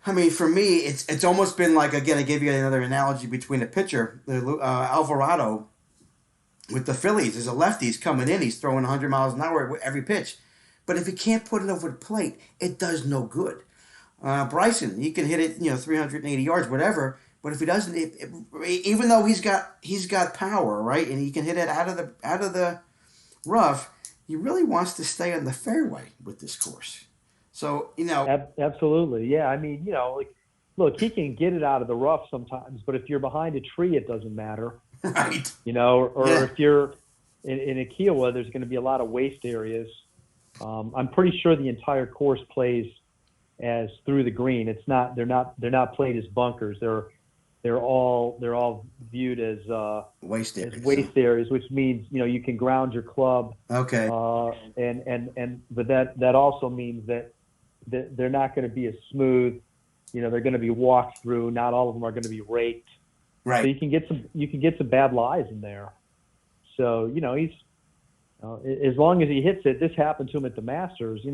I mean, for me, it's almost been like, again, I gave you another analogy between a pitcher, Alvarado with the Phillies. There's a lefty, he's coming in, he's throwing 100 miles an hour every pitch. But if he can't put it over the plate, it does no good. Bryson, he can hit it, 380 yards, whatever. But if he doesn't, even though he's got power, right, and he can hit it out of the rough, he really wants to stay on the fairway with this course. So Absolutely, yeah. I mean, like, look, he can get it out of the rough sometimes, but if you're behind a tree, it doesn't matter, right? Or Yeah. if you're in a Kiowa, there's going to be a lot of waste areas. I'm pretty sure the entire course plays as through the green. It's not. They're not played as bunkers. They're all viewed as Waste areas. as waste areas, which means you can ground your club. Okay. But that also means that they're not going to be as smooth. They're going to be walked through. Not all of them are going to be raked. Right. So you can get some bad lies in there. So he's as long as he hits it. This happened to him at the Masters.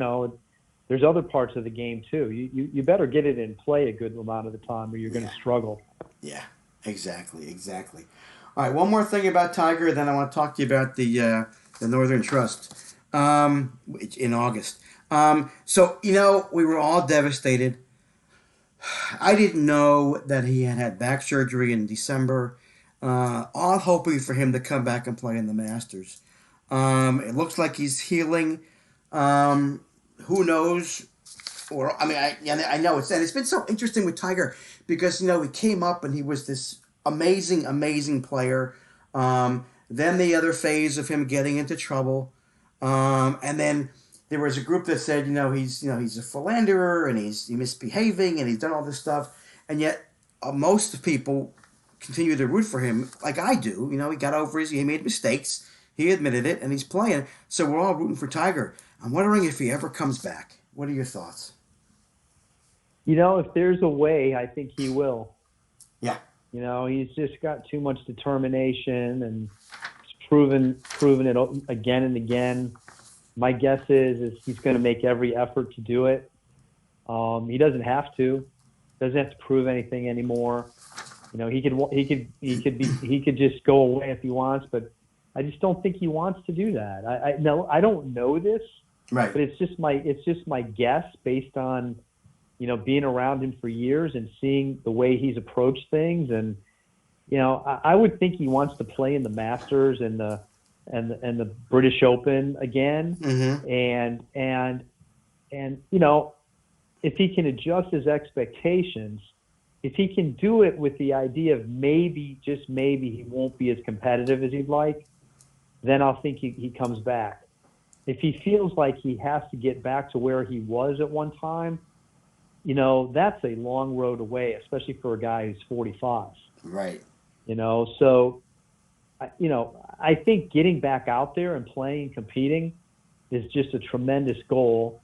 There's other parts of the game too. You better get it in play a good amount of the time, or you're going to struggle. Yeah, exactly. All right, one more thing about Tiger, then I want to talk to you about the Northern Trust in August. So we were all devastated. I didn't know that he had back surgery in December. All hoping for him to come back and play in the Masters. It looks like he's healing. Who knows? I know it's been so interesting with Tiger because he came up and he was this amazing player. Then the other phase of him getting into trouble, and then there was a group that said he's a philanderer and he's misbehaving and he's done all this stuff, and yet most people continue to root for him like I do. He got over he made mistakes, he admitted it, and he's playing. So we're all rooting for Tiger. I'm wondering if he ever comes back. What are your thoughts? If there's a way, I think he will. Yeah. He's just got too much determination and he's proven it again and again. My guess is he's going to make every effort to do it. He doesn't have to. Doesn't have to prove anything anymore. He could just go away if he wants, but I just don't think he wants to do that. I don't know this. Right. But it's just my guess based on, being around him for years and seeing the way he's approached things. And, I would think he wants to play in the Masters and the British Open again. Mm-hmm. And if he can adjust his expectations, if he can do it with the idea of maybe, just maybe, he won't be as competitive as he'd like, then I'll think he comes back. If he feels like he has to get back to where he was at one time, that's a long road away, especially for a guy who's 45. Right. So, I think getting back out there and playing, competing is just a tremendous goal.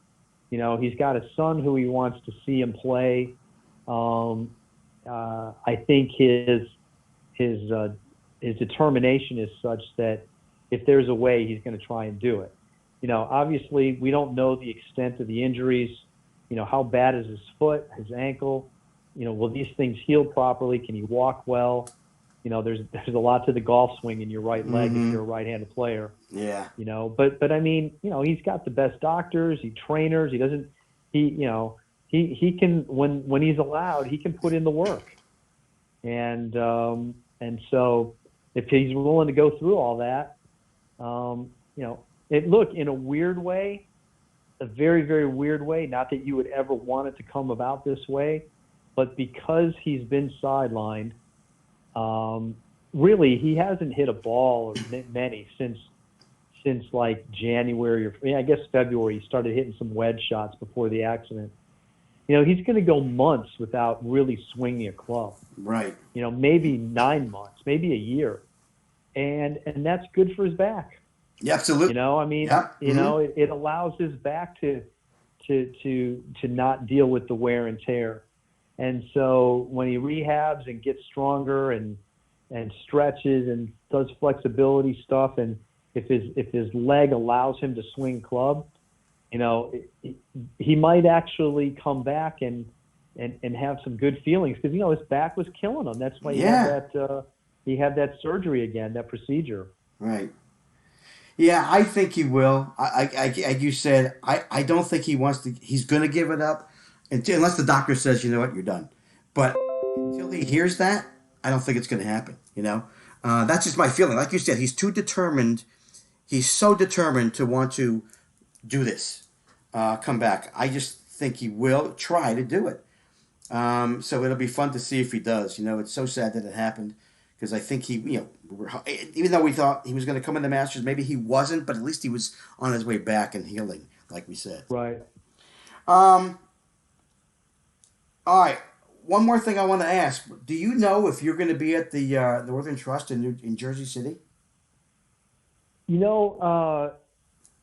He's got a son who he wants to see him play. I think his determination is such that if there's a way, he's going to try and do it. Obviously, we don't know the extent of the injuries. How bad is his foot, his ankle? Will these things heal properly? Can he walk well? There's a lot to the golf swing in your right leg if you're a right-handed player. Yeah. But I mean, he's got the best doctors, trainers. He can when he's allowed, he can put in the work. And so if he's willing to go through all that, look, in a weird way, a very, very weird way, not that you would ever want it to come about this way, but because he's been sidelined, really, he hasn't hit a ball or many since like January or I guess February. He started hitting some wedge shots before the accident. He's going to go months without really swinging a club. Right. Maybe 9 months, maybe a year. And that's good for his back. Yeah, absolutely. It allows his back to not deal with the wear and tear. And so when he rehabs and gets stronger and stretches and does flexibility stuff, and if his leg allows him to swing club, he might actually come back and and have some good feelings, because his back was killing him. That's why he had that surgery again, that procedure. Right. Yeah, I think he will. Like you said, I don't think he wants to. He's going to give it up unless the doctor says, you know what, you're done. But until he hears that, I don't think it's going to happen. That's just my feeling. Like you said, he's too determined. He's so determined to want to do this, come back. I just think he will try to do it. So it'll be fun to see if he does. It's so sad that it happened, because I think he, even though we thought he was going to come in the Masters, maybe he wasn't, but at least he was on his way back and healing, like we said. Right. All right. One more thing I want to ask. Do you know if you're going to be at the Northern Trust in Jersey City?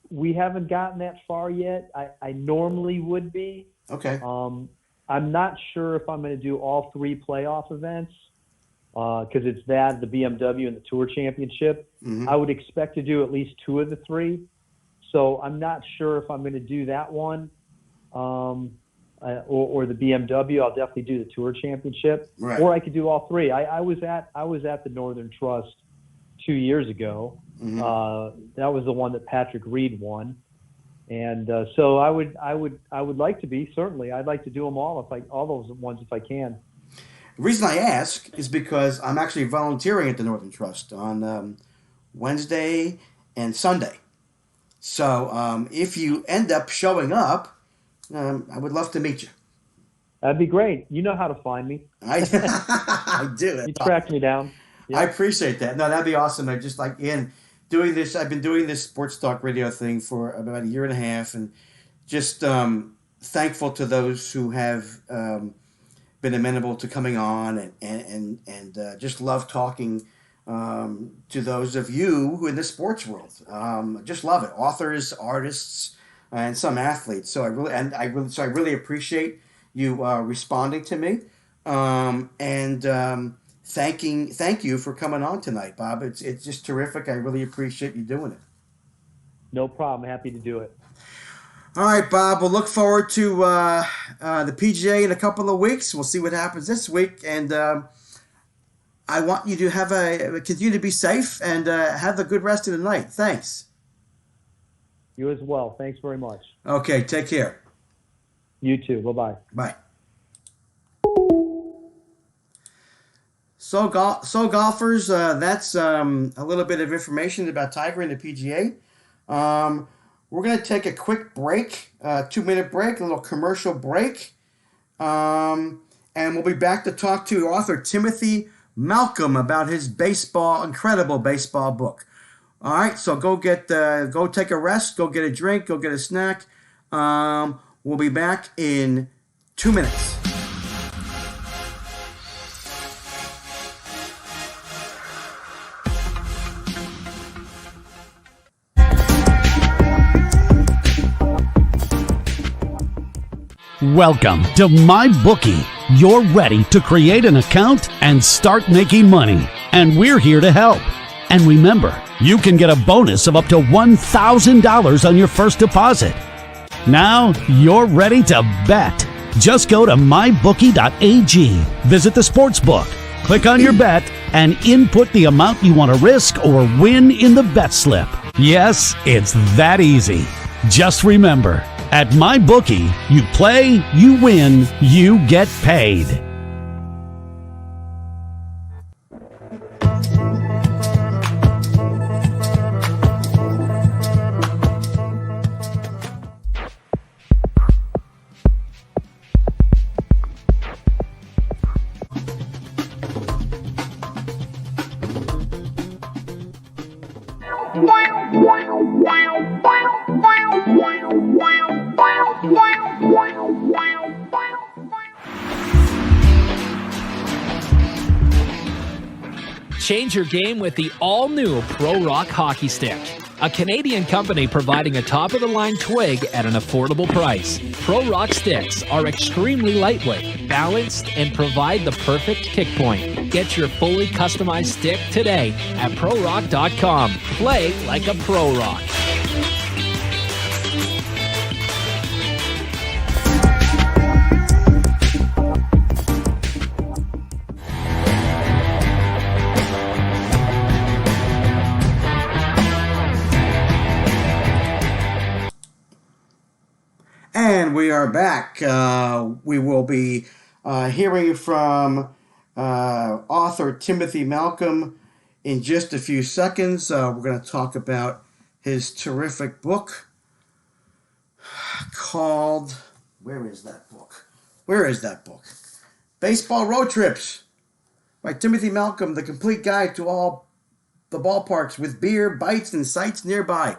We haven't gotten that far yet. I normally would be. Okay. I'm not sure if I'm going to do all 3 playoff events, because it's the BMW and the Tour Championship. Mm-hmm. I would expect to do at least 2 of the 3. So I'm not sure if I'm going to do that one or the BMW. I'll definitely do the Tour Championship. Right. Or I could do all 3. I was at the Northern Trust 2 years ago. Mm-hmm. That was the one that Patrick Reed won. And so I would like to be, certainly. I'd like to do them all, all those ones if I can. The reason I ask is because I'm actually volunteering at the Northern Trust on Wednesday and Sunday. So if you end up showing up, I would love to meet you. That'd be great. You know how to find me. I do. You tracked me down. Yeah. I appreciate that. No, that'd be awesome. I just doing this. I've been doing this sports talk radio thing for about a year and a half, and just thankful to those who have been amenable to coming on, and just love talking to those of you who in the sports world. Just love it. Authors, artists, and some athletes. So I really appreciate you responding to me, and thank you for coming on tonight, Bob. It's just terrific. I really appreciate you doing it. No problem. Happy to do it. All right, Bob. We'll look forward to the PGA in a couple of weeks. We'll see what happens this week, and I want you to continue to be safe and have a good rest of the night. Thanks. You as well. Thanks very much. Okay. Take care. You too. Bye-bye. Bye. So golfers, that's a little bit of information about Tiger and the PGA. We're going to take a quick break, 2-minute break, a little commercial break. And we'll be back to talk to author Timothy Malcolm about his incredible baseball book. All right, so go take a rest, go get a drink, go get a snack. We'll be back in 2 minutes. Welcome to MyBookie. You're ready to create an account and start making money, and we're here to help. And remember, you can get a bonus of up to $1,000 on your first deposit. Now you're ready to bet. Just go to mybookie.ag, visit the sportsbook, click on your bet, and input the amount you want to risk or win in the bet slip. Yes, it's that easy. Just remember, at MyBookie, you play, you win, you get paid. Change your game with the all-new Pro Rock Hockey Stick, a Canadian company providing a top-of-the-line twig at an affordable price. Pro Rock sticks are extremely lightweight, balanced, and provide the perfect kick point. Get your fully customized stick today at ProRock.com. Play like a Pro Rock. we are back. We will be hearing from author Timothy Malcolm in just a few seconds. We're going to talk about his terrific book called, where is that book? Baseball Road Trips by Timothy Malcolm, the complete guide to all the ballparks with beer, bites, and sights nearby.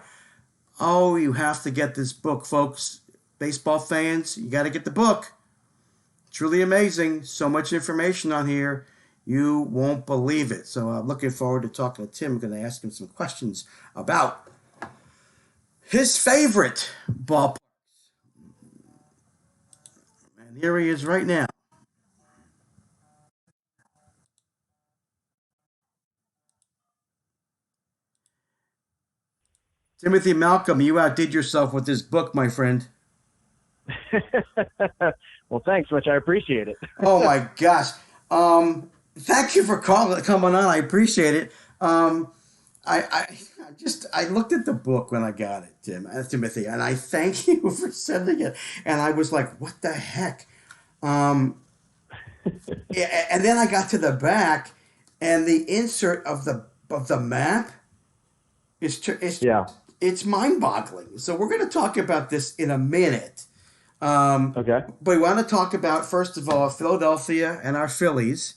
Oh, you have to get this book, folks. Baseball fans, you got to get the book. Truly amazing. So much information on here. You won't believe it. So I'm looking forward to talking to Tim. I'm going to ask him some questions about his favorite ballparks. And here he is right now. Timothy Malcolm, you outdid yourself with this book, my friend. Well, thanks much. I appreciate it. Oh my gosh. Thank you for coming on. I appreciate it. I looked at the book when I got it, Timothy, and I thank you for sending it. And I was like, what the heck? Yeah, and then I got to the back, and the insert of the map it's mind-boggling. So we're going to talk about this in a minute. Okay. But we want to talk about, first of all, Philadelphia and our Phillies.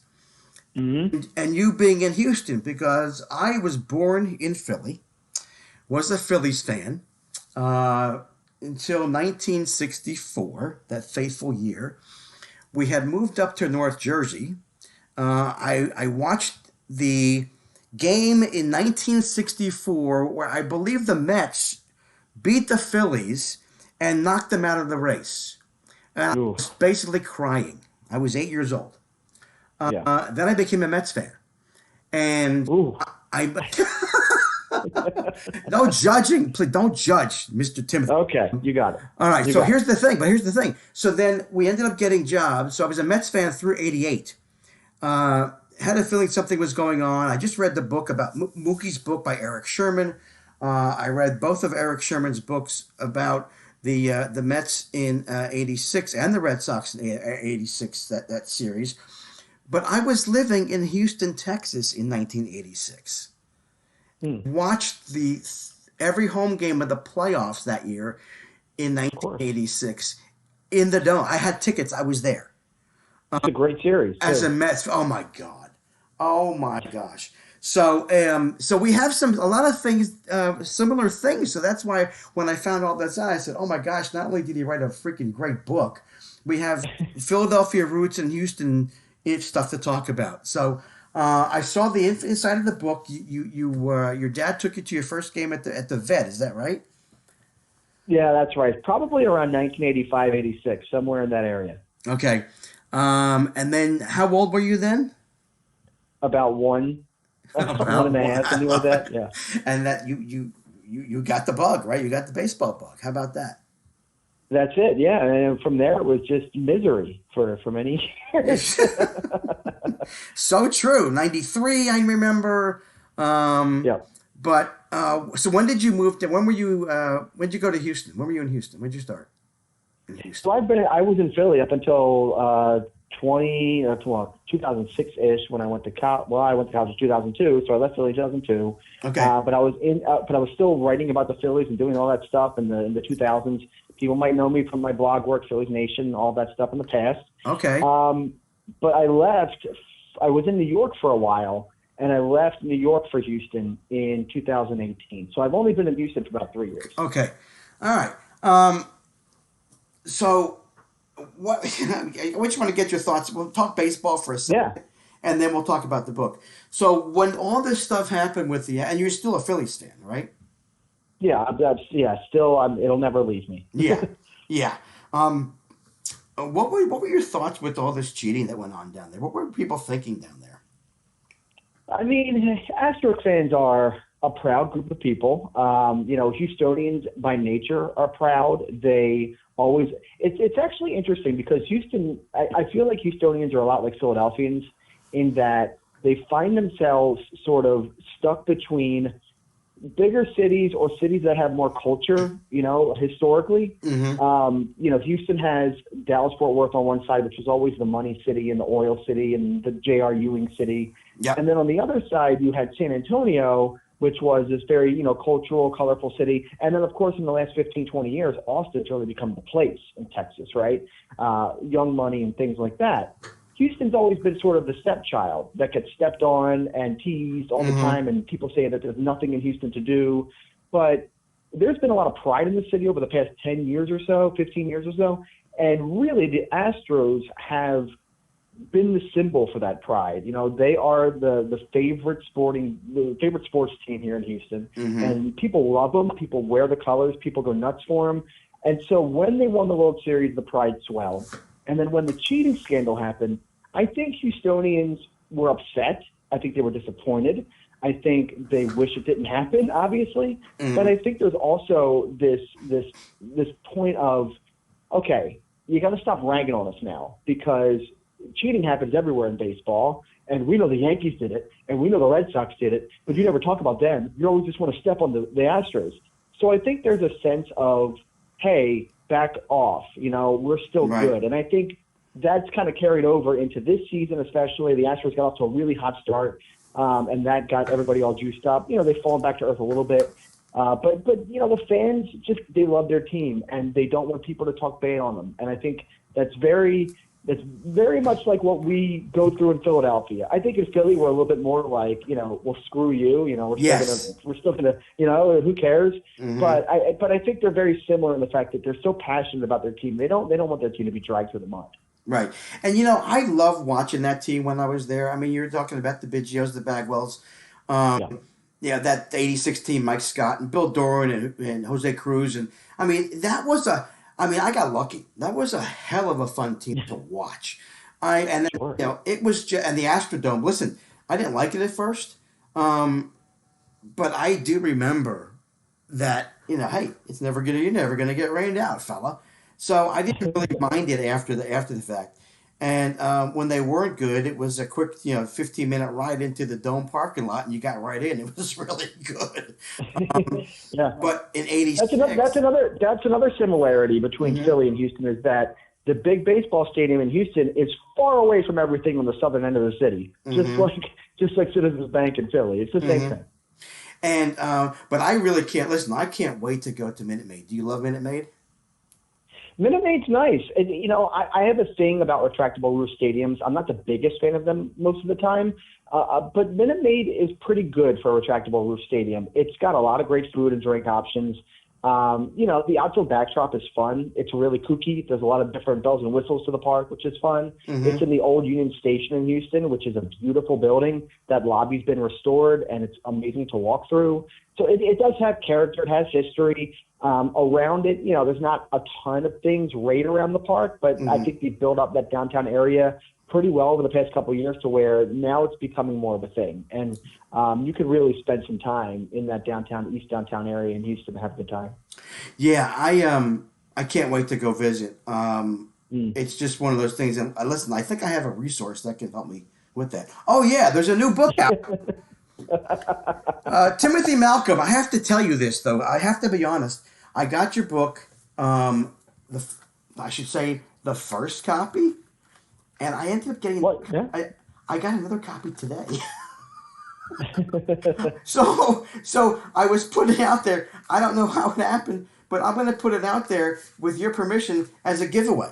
Mm-hmm. And you being in Houston, because I was born in Philly, was a Phillies fan until 1964, that fateful year. We had moved up to North Jersey. I watched the game in 1964 where I believe the Mets beat the Phillies and knocked them out of the race. And I was basically crying. I was 8 years old. Then I became a Mets fan. And I no judging. Please don't judge, Mr. Timothy. Okay, you got it. All right, so here's the thing. So then we ended up getting jobs. So I was a Mets fan through 88. Had a feeling something was going on. I just read the book about Mookie's book by Eric Sherman. I read both of Eric Sherman's books about the Mets in 86 and the Red Sox in 86, that series. But I was living in Houston, Texas in 1986. Watched every home game of the playoffs that year in 1986 in the Dome. I had tickets. I was there. It's a great series. As a Mets, oh my gosh. So we have a lot of things, similar things. So that's why when I found all this out, I said, oh my gosh, not only did he write a freaking great book, we have Philadelphia roots and Houston stuff to talk about. So I saw the inside of the book. Your dad took you to your first game at the Vet. Is that right? Yeah, that's right. Probably around 1985, 86, somewhere in that area. Okay. And then how old were you then? About one and a half, something like that. Yeah. And that you got the bug, right? You got the baseball bug. How about that? That's it. Yeah. And from there, it was just misery for many years. So true. 93, I remember. Yeah. But so when did you move to? When did you go to Houston? When were you in Houston? When did you start in Houston? So I was in Philly up until 2006-ish when I went to college. Well, I went to college in 2002, so I left Philly in 2002. Okay. But I was still writing about the Phillies and doing all that stuff in the 2000s. People might know me from my blog work, Phillies Nation, all that stuff in the past. Okay. But I left. I was in New York for a while, and I left New York for Houston in 2018. So I've only been in Houston for about 3 years. Okay. All right. So what? I just want to get your thoughts. We'll talk baseball for a second, and then we'll talk about the book. So when all this stuff happened with and you're still a Phillies fan, right? Yeah, still, it'll never leave me. Yeah. What were your thoughts with all this cheating that went on down there? What were people thinking down there? I mean, Astros fans are a proud group of people. Houstonians by nature are proud. They always. It's actually interesting because Houston. I feel like Houstonians are a lot like Philadelphians in that they find themselves sort of stuck between bigger cities or cities that have more culture, historically. Houston has Dallas-Fort Worth on one side, which is always the money city and the oil city and the J.R. Ewing city. Yep. And then on the other side, you had San Antonio, which was this very, cultural, colorful city. And then, of course, in the last 15, 20 years, Austin's really become the place in Texas, right? Young money and things like that. Houston's always been sort of the stepchild that gets stepped on and teased all the time, and people say that there's nothing in Houston to do. But there's been a lot of pride in the city over the past 10 years or so, 15 years or so, and really the Astros have been the symbol for that pride. They are the favorite sports team here in Houston, and people love them. People wear the colors. People go nuts for them. And so when they won the World Series, the pride swelled. And then when the cheating scandal happened, I think Houstonians were upset. I think they were disappointed. I think they wish it didn't happen, obviously. But I think there's also this point of, okay, you got to stop ragging on us now, because cheating happens everywhere in baseball, and we know the Yankees did it, and we know the Red Sox did it, but you never talk about them. You always just want to step on the Astros. So I think there's a sense of, hey, back off. We're still good. And I think that's kind of carried over into this season, especially. The Astros got off to a really hot start, and that got everybody all juiced up. They've fallen back to earth a little bit. But the fans they love their team, and they don't want people to talk bad on them. And I think that's very much like what we go through in Philadelphia. I think in Philly we're a little bit more like, well, screw you. We're still gonna, who cares? But I think they're very similar in the fact that they're so passionate about their team. They don't want their team to be dragged through the mud. Right. And, I love watching that team when I was there. I mean, you're talking about the Biggios, the Bagwells, that 86 team, Mike Scott and Bill Doran and Jose Cruz. And, I mean, I got lucky. That was a hell of a fun team to watch. It was and the Astrodome. Listen, I didn't like it at first, but I do remember that hey, you're never gonna get rained out, fella. So I didn't really mind it after the fact. And when they weren't good, it was a quick 15-minute ride into the Dome parking lot, and you got right in. It was really good. But in '86, that's another similarity between Philly and Houston, is that the big baseball stadium in Houston is far away from everything on the southern end of the city, just like Citizens Bank in Philly. It's the same thing. And but I really can't listen. I can't wait to go to Minute Maid. Do you love Minute Maid? Minute Maid's nice. And, I have a thing about retractable roof stadiums. I'm not the biggest fan of them most of the time, but Minute Maid is pretty good for a retractable roof stadium. It's got a lot of great food and drink options. The outdoor backdrop is fun. It's really kooky. There's a lot of different bells and whistles to the park, which is fun. It's in the old Union Station in Houston, which is a beautiful building. That lobby's been restored, and it's amazing to walk through. So it does have character. It has history. Around it, there's not a ton of things right around the park, but I think they built up that downtown area pretty well over the past couple of years to where now it's becoming more of a thing. And you could really spend some time in that east downtown area in Houston and have a good time. Yeah, I can't wait to go visit. It's just one of those things. And listen, I think I have a resource that can help me with that. Oh yeah, there's a new book out. Timothy Malcolm. I have to tell you this though. I have to be honest. I got your book. I should say the first copy, and I ended up getting. What? Yeah. I got another copy today. So I was putting it out there. I don't know how it happened, but I'm going to put it out there with your permission as a giveaway,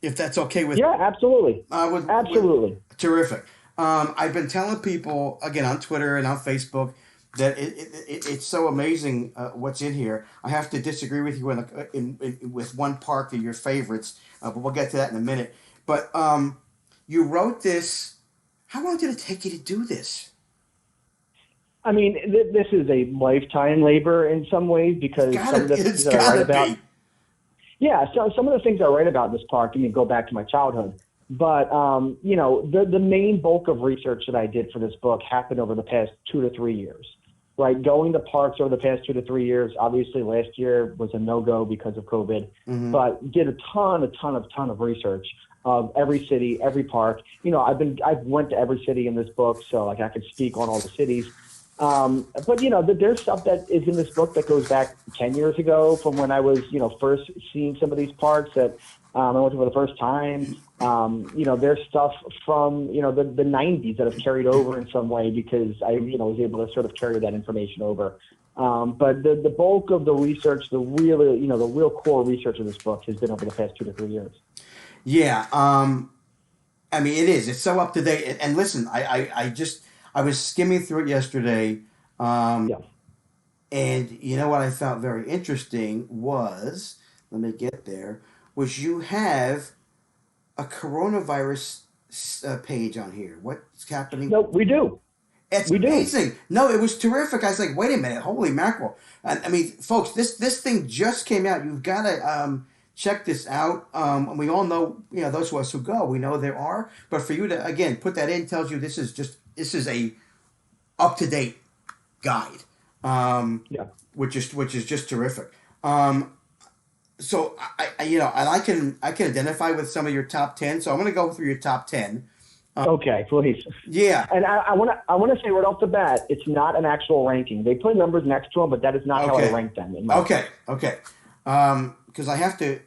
if that's okay with you. Yeah, absolutely. Absolutely. Terrific. I've been telling people, again, on Twitter and on Facebook, that it's so amazing what's in here. I have to disagree with you with one part of your favorites, but we'll get to that in a minute. But you wrote this. How long did it take you to do this? I mean, this is a lifetime labor in some ways, because some of the things that I write about. Yeah, so some of the things I write about in this park, go back to my childhood. But, the main bulk of research that I did for this book happened over the past 2 to 3 years, right? Going to parks over the past 2 to 3 years. Obviously, last year was a no-go because of COVID, but did a ton of research of every city, every park. I've went to every city in this book, so I could speak on all the cities. But there's stuff that is in this book that goes back 10 years ago from when I was, first seeing some of these parks that I went to for the first time. There's stuff from, the 90s that have carried over in some way because I, was able to sort of carry that information over. But the bulk of the research, the real core research of this book has been over the past 2 to 3 years. Yeah. I mean, it is. It's so up to date. And listen, I was skimming through it yesterday. Yeah. And you know what I found very interesting was, let me get there, was you have a coronavirus page on here. What's happening? No, we do. It's We do. amazing. No, it was terrific. I was like, wait a minute, holy mackerel! I mean, folks, this thing just came out. You've got to check this out. And we all know, those of us who go, we know there are. But for you to again put that in tells you this is a up to date guide. Yeah. Which is just terrific. So I can identify with some of your top 10. So I'm going to go through your top 10. Okay, please. Yeah. And I want to say right off the bat, it's not an actual ranking. They put numbers next to them, but that is not how I rank them. Okay. Because I have to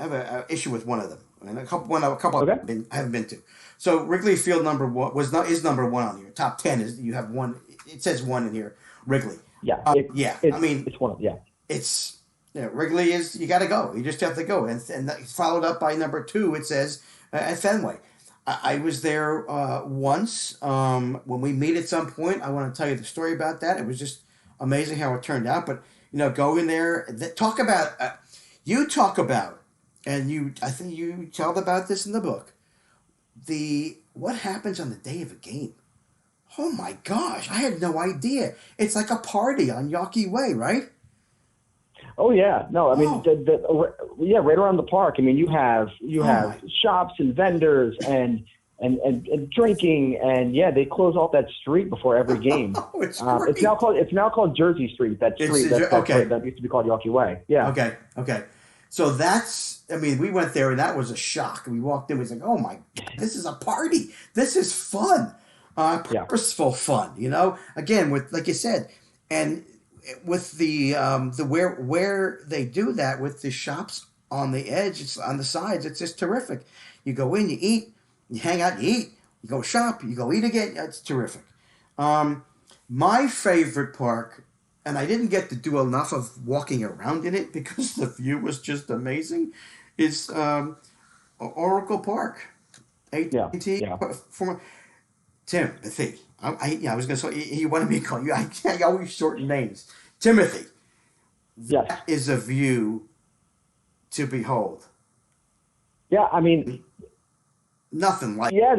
have an issue with one of them, and a couple Okay. I haven't been to. So Wrigley Field number one is number one on here. Top 10 is you have one. It says one in here. Wrigley. Yeah. It's one of it's Wrigley is you got to go. You just have to go, and followed up by number 2. It says at Fenway. I was there once when we meet at some point. I want to tell you the story about that. It was just amazing how it turned out. But go in there, talk about and I think you tell about this in the book. What happens on the day of a game? Oh my gosh, I had no idea. It's like a party on Yawkey Way, right? Oh yeah, no, I mean, right around the park. I mean, you have shops and vendors and drinking, and they close off that street before every game. Oh, it's great. It's now called Jersey Street. That street that used to be called Yawkey Way. Yeah. Okay. So we went there and that was a shock. We walked in, we was like, oh my, this is a party. This is fun, purposeful fun. Again with like you said, and with the where they do that with the shops on the edge, it's on the sides. It's just terrific. You go in, you eat, you hang out, you eat, you go shop, you go eat again. It's terrific. My favorite park, and I didn't get to do enough of walking around in it because the view was just amazing, is Oracle Park. AT&T. Former Timothy. I was going to say, he wanted me to call you. I always shorten names. Timothy. Yes. That is a view to behold. Yeah, I mean, nothing like. Yeah,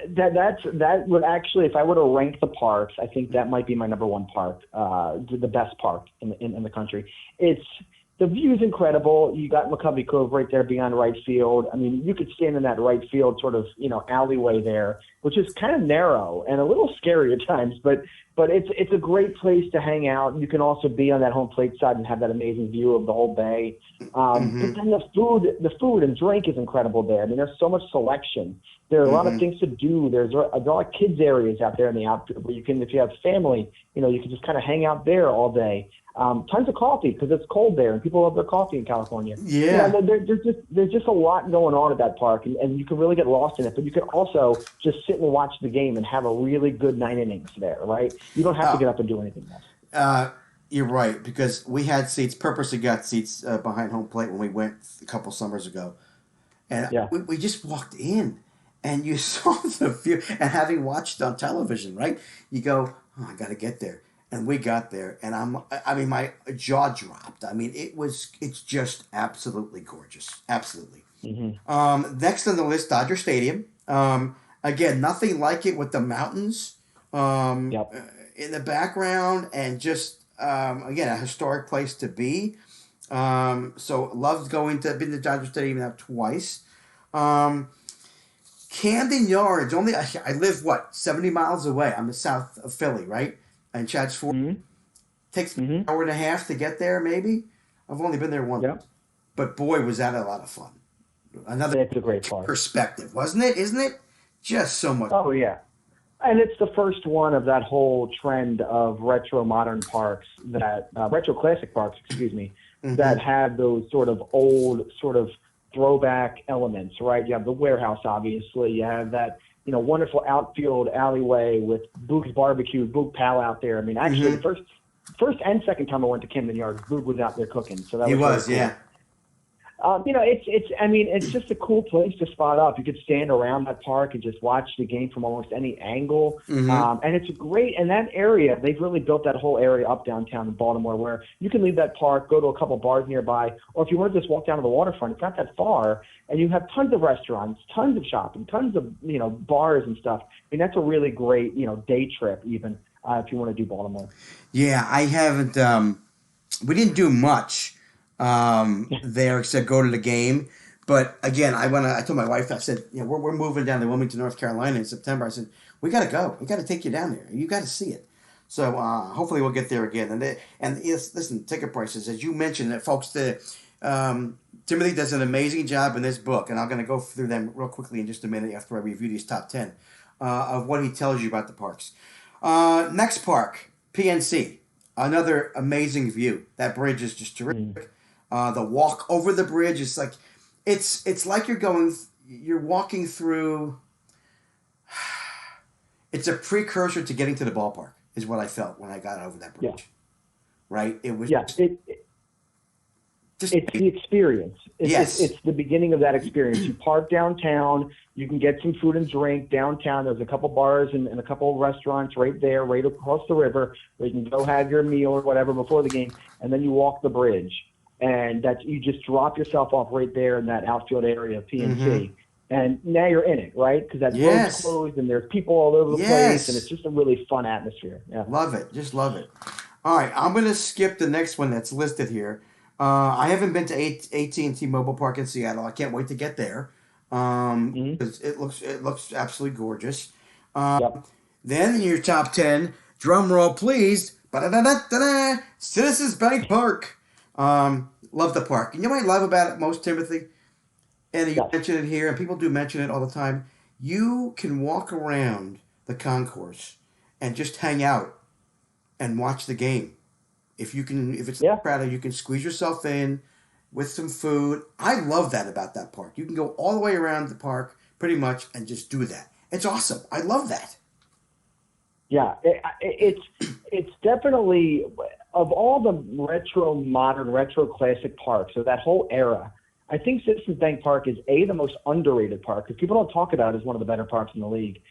that would actually, if I were to rank the parks, I think that might be my number one park, the best park in the country. The view is incredible. You got McCovey Cove right there beyond right field. I mean, you could stand in that right field sort of, alleyway there, which is kind of narrow and a little scary at times, but it's a great place to hang out. You can also be on that home plate side and have that amazing view of the whole bay. But then the food and drink is incredible there. I mean, there's so much selection. There are a lot of things to do. There's a lot of kids areas out there in the outfield where you can, if you have family, you can just kind of hang out there all day. Tons of coffee because it's cold there and people love their coffee in California. Yeah. There's just a lot going on at that park and you can really get lost in it, but you can also just sit and watch the game and have a really good 9 innings there, right? You don't have to get up and do anything else. You're right, because we had seats, purposely got seats behind home plate when we went a couple summers ago. And we just walked in and you saw the view, and having watched on television, right? You go, oh, I got to get there. And we got there, and my jaw dropped. I mean, it's just absolutely gorgeous. Absolutely. Next on the list, Dodger Stadium. Again, nothing like it with the mountains in the background, and just, again, a historic place to be. So loved been to Dodger Stadium now twice. Camden Yards, I live, 70 miles away. I'm south of Philly, right? And Chad's Ford. Takes an hour and a half to get there, maybe. I've only been there once. Yep. But boy, was that a lot of fun. Another It's a great park. perspective, wasn't it? Isn't it? Just so much. Oh, yeah. And it's the first one of that whole trend of retro modern parks that retro classic parks, excuse me, that have those sort of old sort of throwback elements, right? You have the warehouse, obviously. You have that, wonderful outfield alleyway with Boog's Barbecue, Boog Pal out there. I mean, actually, the first and second time I went to Camden Yards, Boog was out there cooking. So that was really cool. Yeah. It's just a cool place to spot up. You could stand around that park and just watch the game from almost any angle. And it's great. And that area, they've really built that whole area up downtown in Baltimore where you can leave that park, go to a couple bars nearby, or if you want to just walk down to the waterfront, it's not that far, and you have tons of restaurants, tons of shopping, tons of, bars and stuff. I mean, that's a really great, day trip even if you want to do Baltimore. Yeah, I haven't, we didn't do much there except go to the game. But again, I told my wife, I said, we're moving down to Wilmington, North Carolina in September. I said, we got to go. We got to take you down there. You got to see it. So hopefully we'll get there again. And yes, listen, ticket prices, as you mentioned, that folks, Timothy does an amazing job in this book, and I'm going to go through them real quickly in just a minute after I review these top 10 of what he tells you about the parks. Next park, PNC, another amazing view. That bridge is just terrific. The walk over the bridge is like, it's like you're walking through. It's a precursor to getting to the ballpark, is what I felt when I got over that bridge. Yeah. Right? It was it's the experience. It's the beginning of that experience. You park downtown. You can get some food and drink downtown. There's a couple bars and a couple of restaurants right there, right across the river, where you can go have your meal or whatever before the game, and then you walk the bridge. And you just drop yourself off right there in that outfield area of PNC. And now you're in it, right? Because that road's closed and there's people all over the place, and it's just a really fun atmosphere. Yeah. Love it. Just love it. All right, I'm going to skip the next one that's listed here. I haven't been to AT&T Mobile Park in Seattle. I can't wait to get there. It looks absolutely gorgeous. Then in your top 10, drum roll please, Citizens Bank Park. Love the park. You know what I love about it most, Timothy? And you mention it here, and people do mention it all the time. You can walk around the concourse and just hang out and watch the game. If it's not crowded, you can squeeze yourself in with some food. I love that about that park. You can go all the way around the park pretty much and just do that. It's awesome. I love that. Yeah, it's definitely, of all the modern, retro classic parks, so that whole era, I think Citizens Bank Park is the most underrated park, because people don't talk about it as one of the better parks in the league.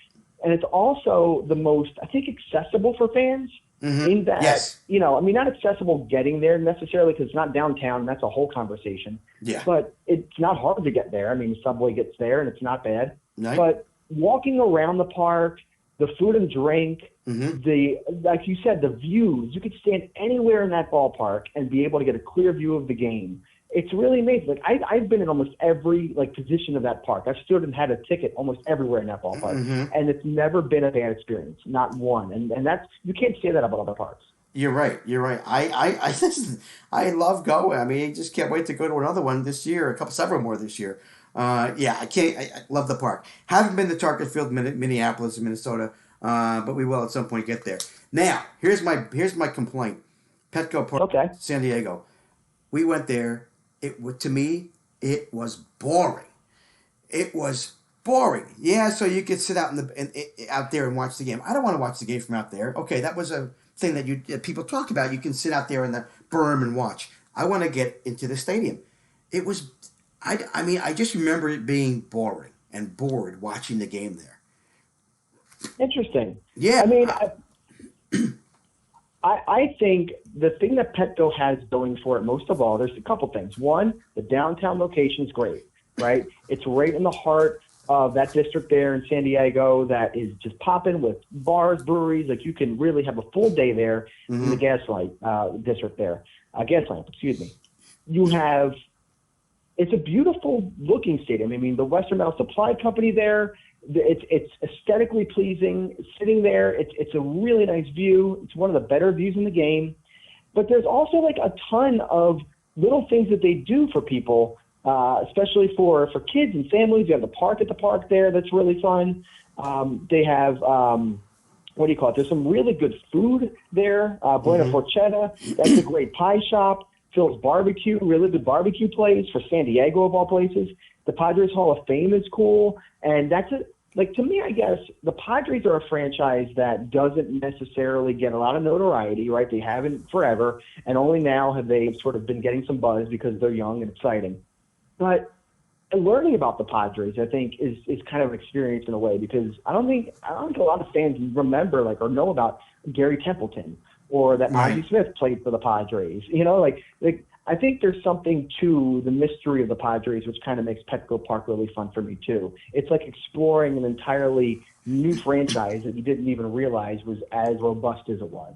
And it's also the most, I think, accessible for fans. In that, not accessible getting there necessarily, because it's not downtown, and that's a whole conversation. Yeah. But it's not hard to get there. I mean, the subway gets there, and it's not bad. Right. But walking around the park, the food and drink, like you said, the views, you could stand anywhere in that ballpark and be able to get a clear view of the game. It's really amazing. Like I've been in almost every position of that park. I've stood and had a ticket almost everywhere in that ballpark, and it's never been a bad experience, not one. And that's, you can't say that about other parks. You're right. I love going. I mean, I just can't wait to go to another one this year. Several more this year. I love the park. Haven't been to Target Field, Minneapolis, Minnesota, but we will at some point get there. Now, here's my complaint. Petco Park, San Diego. We went there. To me, it was boring. It was boring. Yeah, so you could sit out out there and watch the game. I don't want to watch the game from out there. Okay, that was a thing that people talk about. You can sit out there in the berm and watch. I want to get into the stadium. It was, I just remember it being boring and bored watching the game there. Interesting. Yeah. I mean, I think the thing that Petco has going for it most of all, there's a couple things. One, the downtown location is great, right? It's right in the heart of that district there in San Diego that is just popping with bars, breweries. Like, you can really have a full day there in the Gaslight district there. Gaslamp, excuse me. It's a beautiful looking stadium. I mean, the Western Metal Supply Company there, it's aesthetically pleasing. Sitting there, it's a really nice view. It's one of the better views in the game. But there's also a ton of little things that they do for people, especially for kids and families. You have the park at the park there that's really fun. They have, what do you call it? There's some really good food there. Buena Forchetta, that's a great pie shop. Phil's Barbecue, really good barbecue place for San Diego of all places. The Padres Hall of Fame is cool. And that's it. Like, to me, I guess the Padres are a franchise that doesn't necessarily get a lot of notoriety, right? They haven't forever, and only now have they sort of been getting some buzz because they're young and exciting. But learning about the Padres, I think, is kind of an experience in a way, because I don't think a lot of fans remember, like, or know about Gary Templeton, or that Ozzie Smith played for the Padres. You know, like I think there's something to the mystery of the Padres, which kind of makes Petco Park really fun for me too. It's like exploring an entirely new franchise that you didn't even realize was as robust as it was.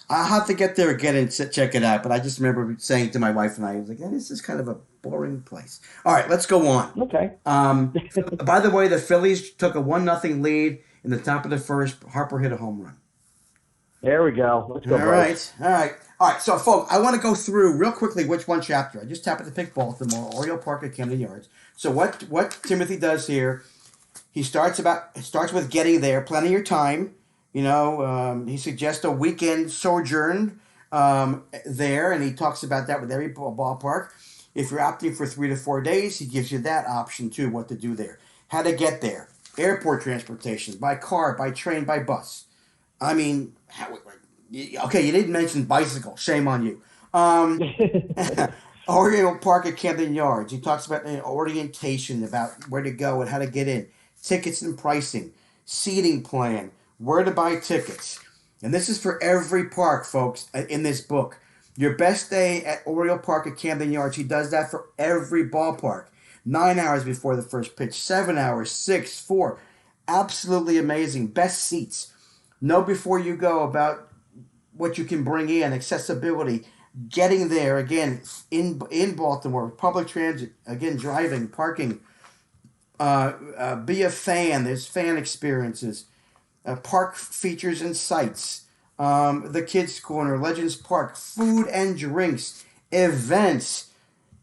I'll have to get there again and check it out. But I just remember saying to my wife and I was like, this is kind of a boring place. All right, let's go on. Okay. By the way, the Phillies took a 1-0 lead in the top of the first. Harper hit a home run. There we go. Let's go. All right. So, folks, I want to go through real quickly which one chapter. I just happened to pick Baltimore, Oriole Park at Camden Yards. So what Timothy does here, he starts with getting there, planning your time. You know, he suggests a weekend sojourn there, and he talks about that with every ballpark. If you're opting for 3 to 4 days, he gives you that option too, what to do there. How to get there. Airport transportation, by car, by train, by bus. I mean, okay, you didn't mention bicycle. Shame on you. Oriole Park at Camden Yards. He talks about an orientation, about where to go and how to get in. Tickets and pricing. Seating plan. Where to buy tickets. And this is for every park, folks, in this book. Your best day at Oriole Park at Camden Yards. He does that for every ballpark. 9 hours before the first pitch. 7 hours. 6, 4. Absolutely amazing. Best seats. Know before you go about what you can bring in, accessibility, getting there, again, in Baltimore, public transit, again, driving, parking, be a fan, there's fan experiences, park features and sites, the Kids Corner, Legends Park, food and drinks, events,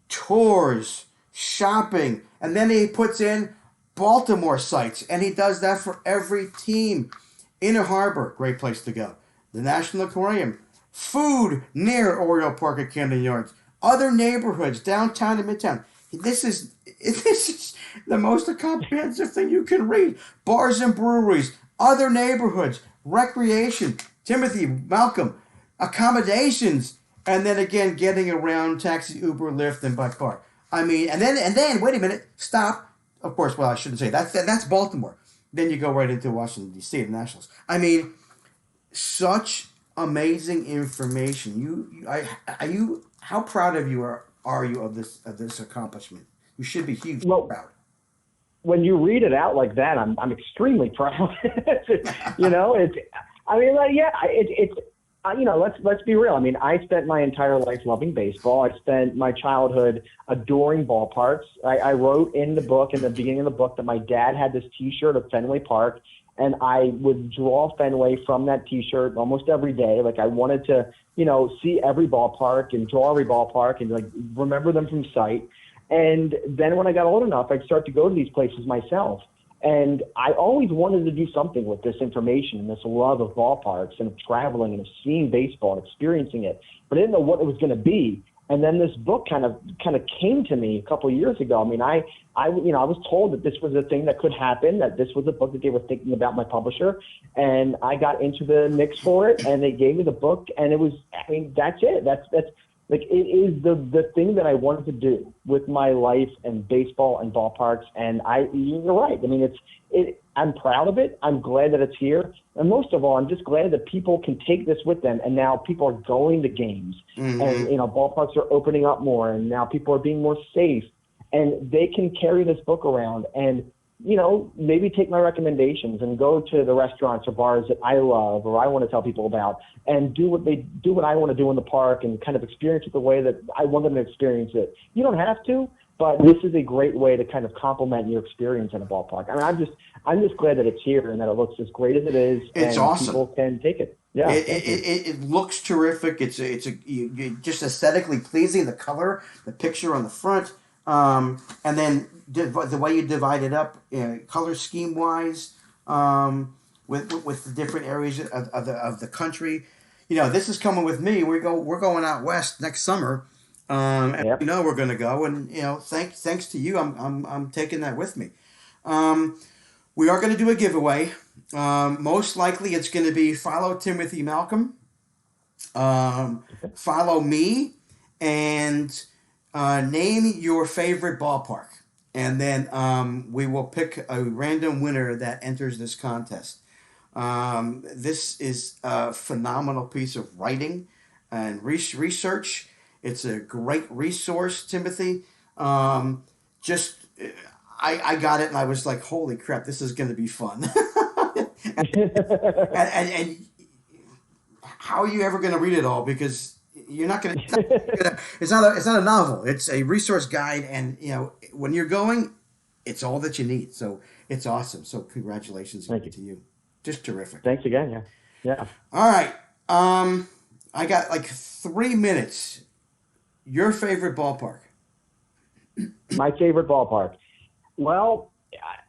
tours, shopping, and then he puts in Baltimore sites, and he does that for every team. Inner Harbor, great place to go. The National Aquarium. Food near Oriole Park at Camden Yards. Other neighborhoods, downtown and midtown. This is the most comprehensive thing you can read. Bars and breweries, other neighborhoods, recreation. Timothy, Malcolm, accommodations, and then again getting around, taxi, Uber, Lyft, and by car. I mean, and then wait a minute, stop. Of course, well, I shouldn't say that. That's Baltimore. Then you go right into Washington, D.C., the Nationals. I mean, such amazing information. How proud of you are you of this accomplishment? You should be hugely proud. When you read it out like that, I'm extremely proud. You know, let's be real. I mean, I spent my entire life loving baseball. I spent my childhood adoring ballparks. I wrote in the book, in the beginning of the book, that my dad had this T-shirt of Fenway Park, and I would draw Fenway from that T-shirt almost every day. Like, I wanted to, see every ballpark and draw every ballpark and, like, remember them from sight. And then when I got old enough, I'd start to go to these places myself. And I always wanted to do something with this information and this love of ballparks and of traveling and of seeing baseball and experiencing it, but I didn't know what it was going to be. And then this book kind of came to me a couple of years ago. I mean, I was told that this was a thing that could happen, that this was a book that they were thinking about, my publisher, and I got into the mix for it, and they gave me the book, and it was, I mean, that's it. That's like, it is the thing that I wanted to do with my life and baseball and ballparks. And you're right. I mean, I'm proud of it. I'm glad that it's here. And most of all, I'm just glad that people can take this with them. And now people are going to games, and, ballparks are opening up more, and now people are being more safe, and they can carry this book around and, maybe take my recommendations and go to the restaurants or bars that I love or I want to tell people about, and do what I want to do in the park and kind of experience it the way that I want them to experience it. You don't have to, but this is a great way to kind of complement your experience in a ballpark. I mean, I'm just glad that it's here and that it looks as great as it is. It's and awesome. People can take it. Yeah, it looks terrific. It's just aesthetically pleasing. The color, the picture on the front, and then the way you divide it up, color scheme wise, with the different areas of the country. This is coming with me. We're going out west next summer, and Yep. we're going to go. And thanks to you, I'm taking that with me. We are going to do a giveaway. Most likely, it's going to be follow Timothy Malcolm, follow me, and name your favorite ballpark. And then we will pick a random winner that enters this contest. This is a phenomenal piece of writing and research. It's a great resource, Timothy. Just I got it and I was like, holy crap, this is going to be fun. and how are you ever going to read it all? Because you're not going to. It's not a novel. It's a resource guide, and when you're going, it's all that you need. So it's awesome. So congratulations to you. Just terrific. Thanks again. Yeah. All right. I got like 3 minutes. Your favorite ballpark? My favorite ballpark. Well,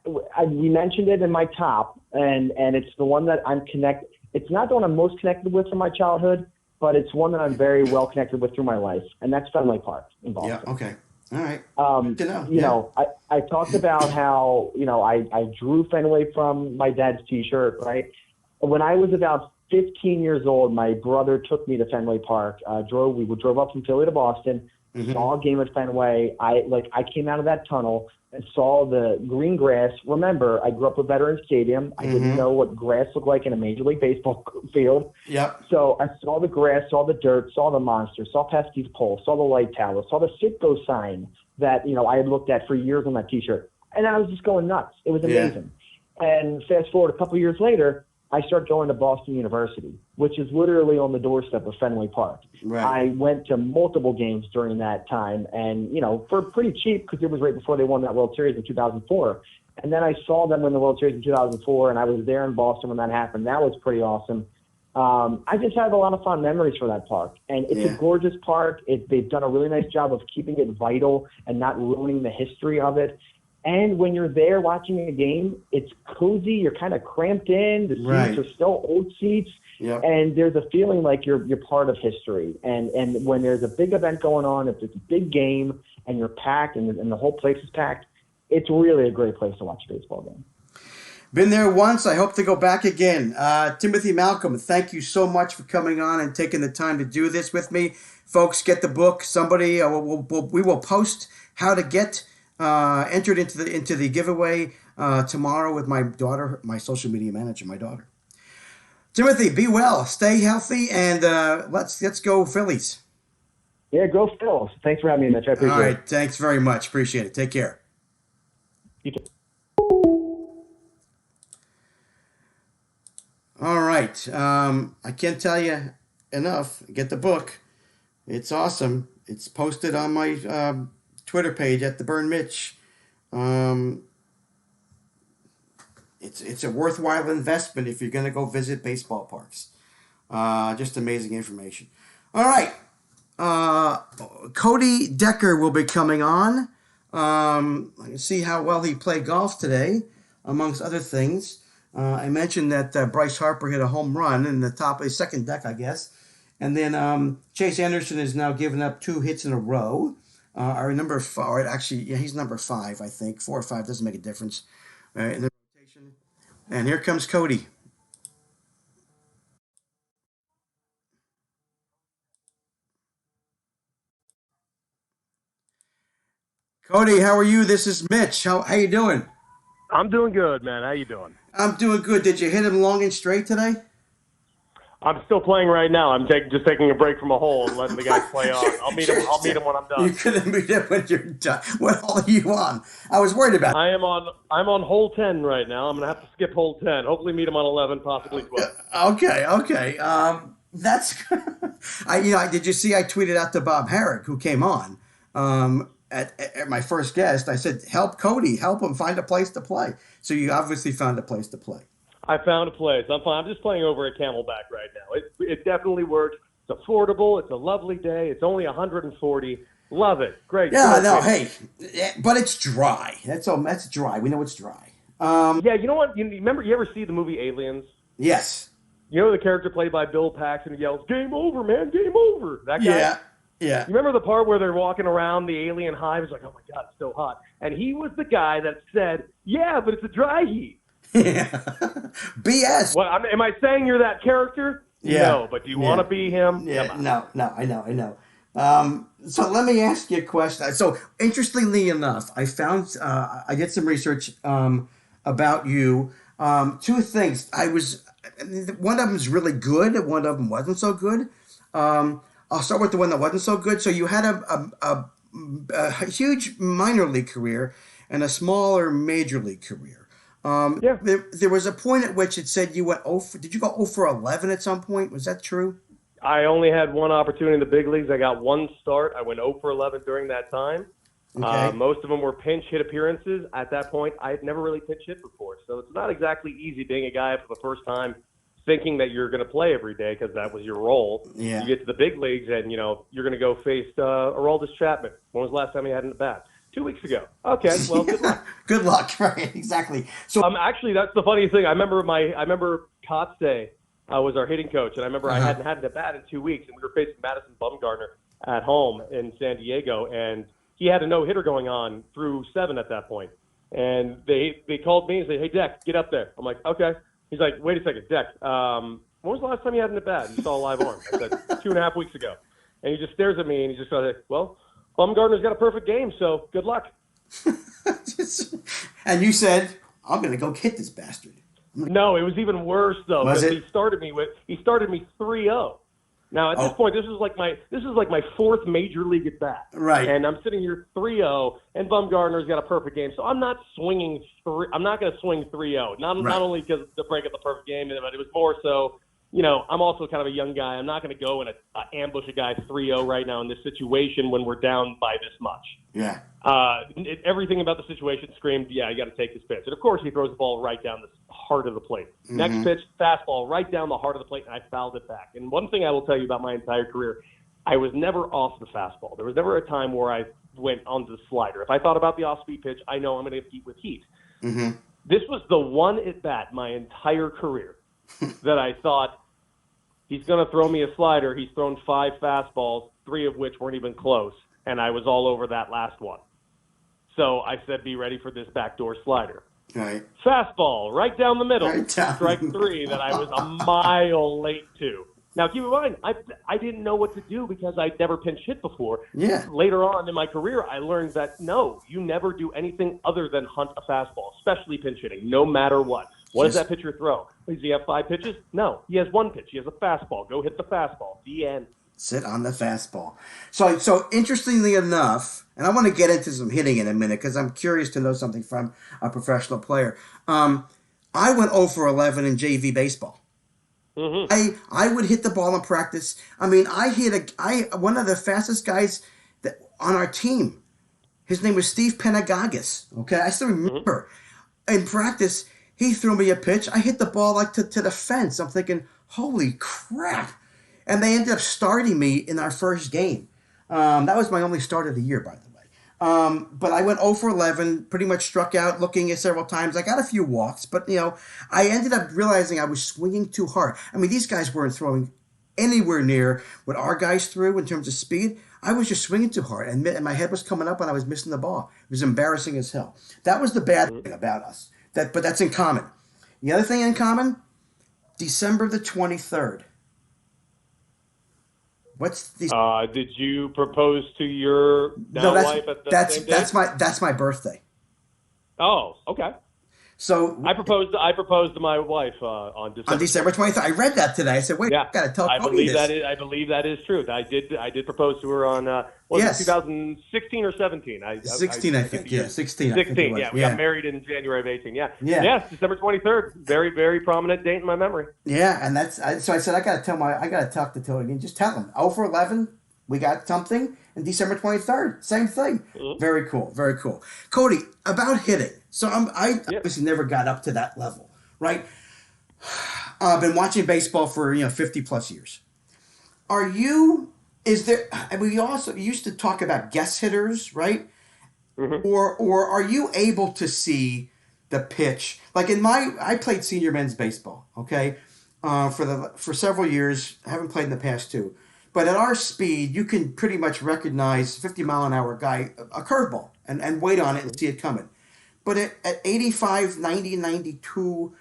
we mentioned it in my top, and it's the one that I'm connected. It's not the one I'm most connected with from my childhood, but it's one that I'm very well connected with through my life, and that's Fenway Park in Boston. Yeah. Okay. All right. Good to know. I talked about how I drew Fenway from my dad's T-shirt. Right. When I was about 15 years old, my brother took me to Fenway Park. We drove up from Philly to Boston. Saw a game at Fenway. I came out of that tunnel and saw the green grass. Remember, I grew up at Veterans Stadium. I didn't know what grass looked like in a Major League Baseball field. Yep. So I saw the grass, saw the dirt, saw the monster, saw Pesky's pole, saw the light tower, saw the Citgo sign that I had looked at for years on that T-shirt, and I was just going nuts. It was amazing. Yeah. And fast forward a couple of years later, I started going to Boston University, which is literally on the doorstep of Fenway Park. Right. I went to multiple games during that time, and for pretty cheap because it was right before they won that World Series in 2004. And then I saw them win the World Series in 2004, and I was there in Boston when that happened. That was pretty awesome. I just have a lot of fond memories for that park, and it's a gorgeous park. They've done a really nice job of keeping it vital and not ruining the history of it. And when you're there watching a game, it's cozy. You're kind of cramped in. The seats are still old seats. Yep. And there's a feeling like you're part of history. And when there's a big event going on, if it's a big game and you're packed and the whole place is packed, it's really a great place to watch a baseball game. Been there once. I hope to go back again. Timothy Malcolm, thank you so much for coming on and taking the time to do this with me. Folks, get the book. Somebody, we will post how to get entered into the giveaway tomorrow with my daughter, my social media manager, my daughter. Timothy, be well, stay healthy, and let's go Phillies. Yeah, go Phils. Thanks for having me, Mitch. I appreciate it. All right, thanks very much. Appreciate it. Take care. You too. All right. I can't tell you enough. Get the book. It's awesome. It's posted on my Twitter page at the Burn Mitch. It's a worthwhile investment if you're going to go visit baseball parks. Just amazing information. All right. Cody Decker will be coming on. I can see how well he played golf today, amongst other things. I mentioned that Bryce Harper hit a home run in the top of his second deck, I guess. And then Chase Anderson has now given up 2 hits in a row. Our number 4, actually, he's number 5, I think. 4 or 5 doesn't make a difference in the rotation. And here comes Cody. Cody, how are you? This is Mitch. How you doing? I'm doing good, man. How you doing? I'm doing good. Did you hit him long and straight today? I'm still playing right now. I'm just taking a break from a hole and letting the guys play on. I'll meet him when I'm done. You couldn't meet him when you're done. What hole are you on? I was worried about it. I'm on hole 10 right now. I'm gonna have to skip hole 10. Hopefully meet him on 11, possibly 12. Okay. That's did you see I tweeted out to Bob Herrick, who came on at my first guest. I said, help Cody, help him find a place to play. So you obviously found a place to play. I found a place. I'm fine. I'm just playing over at Camelback right now. It definitely works. It's affordable. It's a lovely day. It's only 140. Love it. Great. Yeah, no, hey, but it's dry. That's dry. We know it's dry. Yeah, you know what? You remember? You ever see the movie Aliens? Yes. You know the character played by Bill Paxton who yells, "Game over, man! Game over!" That guy. Yeah. You remember the part where they're walking around the alien hive? It's like, oh my God, it's so hot. And he was the guy that said, "Yeah, but it's a dry heat." Yeah. BS. Well, am I saying you're that character? Yeah. No, but do you want to be him? Yeah. No, I know. So let me ask you a question. So interestingly enough, I found I did some research about you. Two things. One of them is really good, and one of them wasn't so good. I'll start with the one that wasn't so good. So you had a huge minor league career and a smaller major league career. Yeah. There was a point at which it said you went did you go 0 for 11 at some point? Was that true? I only had one opportunity in the big leagues. I got one start. I went 0 for 11 during that time. Okay. Most of them were pinch hit appearances. At that point, I had never really pinch hit before. So it's not exactly easy being a guy for the first time thinking that you're going to play every day because that was your role. Yeah. You get to the big leagues and, you're going to go face Aroldis Chapman. When was the last time he had an at bat? 2 weeks ago. Okay, well, good luck. Good luck, right? Exactly. So actually, that's the funny thing. I remember Kotze was our hitting coach, and I remember I hadn't had an at bat in 2 weeks, and we were facing Madison Bumgarner at home in San Diego, and he had a no-hitter going on through 7 at that point. And they called me and said, "Hey, Deck, get up there." I'm like, "Okay." He's like, "Wait a second, Deck. When was the last time you had an at bat? You saw a live arm." I said, 2.5 weeks ago. And he just stares at me, and he just goes, "Well, Bumgarner's got a perfect game, so good luck." And you said, "I'm going to go hit this bastard." No, it was even worse though. Was it? He started me 3-0. Now at this point, this is like my fourth major league at bat. Right. And I'm sitting here 3-0, and Bumgarner's got a perfect game, so I'm not swinging. I'm not going to swing 3-0. Not only because the break of the perfect game, but it was more so. I'm also kind of a young guy. I'm not going to go and ambush a guy 3-0 right now in this situation when we're down by this much. Yeah. Everything about the situation screamed, yeah, you got to take this pitch. And, of course, he throws the ball right down the heart of the plate. Mm-hmm. Next pitch, fastball right down the heart of the plate, and I fouled it back. And one thing I will tell you about my entire career, I was never off the fastball. There was never a time where I went onto the slider. If I thought about the off-speed pitch, I know I'm going to get heat with heat. Mm-hmm. This was the one at-bat my entire career that I thought, he's going to throw me a slider. He's thrown 5 fastballs, 3 of which weren't even close, and I was all over that last one. So I said, be ready for this backdoor slider. Right. Fastball, right down the middle, Right down strike 3 that I was a mile late to. Now, keep in mind, I didn't know what to do because I'd never pinch hit before. Yeah. Later on in my career, I learned that, no, you never do anything other than hunt a fastball, especially pinch hitting, no matter what. What does that pitcher throw? Does he have 5 pitches? No. He has 1 pitch. He has a fastball. Go hit the fastball. The end. Sit on the fastball. So interestingly enough, and I want to get into some hitting in a minute because I'm curious to know something from a professional player. I went 0 for 11 in JV baseball. Mm-hmm. I would hit the ball in practice. I mean, I hit one of the fastest guys on our team. His name was Steve Penagagis. Okay, I still remember. In practice, he threw me a pitch. I hit the ball like to the fence. I'm thinking, holy crap. And they ended up starting me in our first game. That was my only start of the year, by the way. But I went 0 for 11, pretty much struck out, looking at several times. I got a few walks, but, I ended up realizing I was swinging too hard. I mean, these guys weren't throwing anywhere near what our guys threw in terms of speed. I was just swinging too hard, and my head was coming up, and I was missing the ball. It was embarrassing as hell. That was the bad thing about us. But that's in common. The other thing in common, December the 23rd. What's the? Did you propose to your wife at the same day? That's my birthday. Oh, okay. So I proposed to my wife on December 23rd. I read that today. I said, "Wait, I gotta tell Cody this." I believe that is true. I did propose to her on was it 2016 or 17? 16, I think. Yeah, 16. 16. Yeah, we got married in January of 18. Yeah. Yes, December 23rd. Very, very prominent date in my memory. Yeah, and so I said I gotta talk to Tony and just tell him 0 for 11. We got something, and December 23rd, same thing. Mm-hmm. Very cool, very cool. Cody, about hitting. So I obviously never got up to that level, right? I've been watching baseball for 50 plus years. We also used to talk about guest hitters, right? Mm-hmm. Or are you able to see the pitch. Like I played senior men's baseball, okay, for several years. I haven't played in the past too. But at our speed, you can pretty much recognize 50-mile-an-hour guy, a curveball, and wait on it and see it coming. But at 85, 90, 92,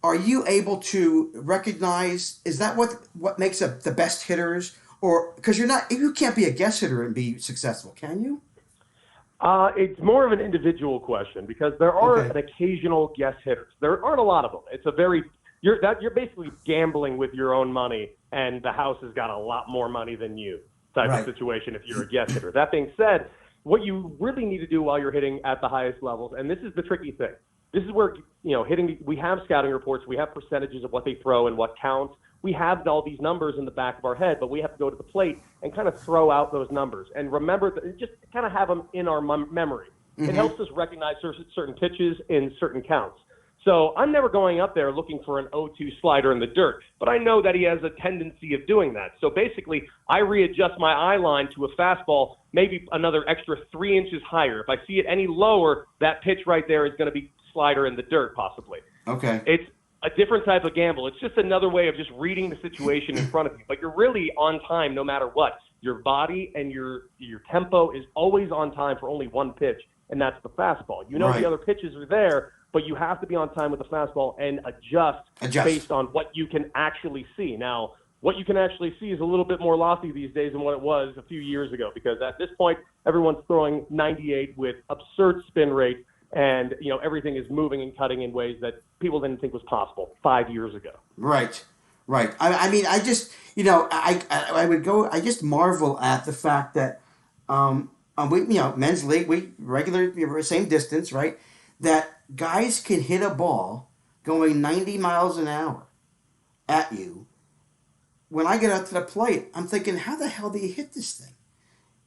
are you able to recognize, is that what makes the best hitters? Or, because you can't be a guess hitter and be successful, can you? It's more of an individual question because there are an occasional guess hitters. There aren't a lot of them. You're basically gambling with your own money, and the house has got a lot more money than you type of situation if you're a guess hitter. That being said, what you really need to do while you're hitting at the highest levels, and this is the tricky thing. This is where, hitting, we have scouting reports, we have percentages of what they throw and what counts. We have all these numbers in the back of our head, but we have to go to the plate and kind of throw out those numbers and remember, just kind of have them in our memory. Mm-hmm. It helps us recognize certain pitches in certain counts. So I'm never going up there looking for an 0-2 slider in the dirt, but I know that he has a tendency of doing that. So basically, I readjust my eye line to a fastball, maybe another extra 3 inches higher. If I see it any lower, that pitch right there is going to be slider in the dirt, possibly. Okay. It's a different type of gamble. It's just another way of just reading the situation in front of you. But you're really on time no matter what. Your body and your tempo is always on time for only one pitch, and that's the fastball. The other pitches are there, but you have to be on time with the fastball and adjust based on what you can actually see. Now, what you can actually see is a little bit more lofty these days than what it was a few years ago, because at this point, everyone's throwing 98 with absurd spin rate, and everything is moving and cutting in ways that people didn't think was possible 5 years ago. Right. I mean, I just, I would go. I just marvel at the fact that, men's league, regular, same distance, right? That guys can hit a ball going 90 miles an hour at you. When I get out to the plate, I'm thinking, how the hell do you hit this thing?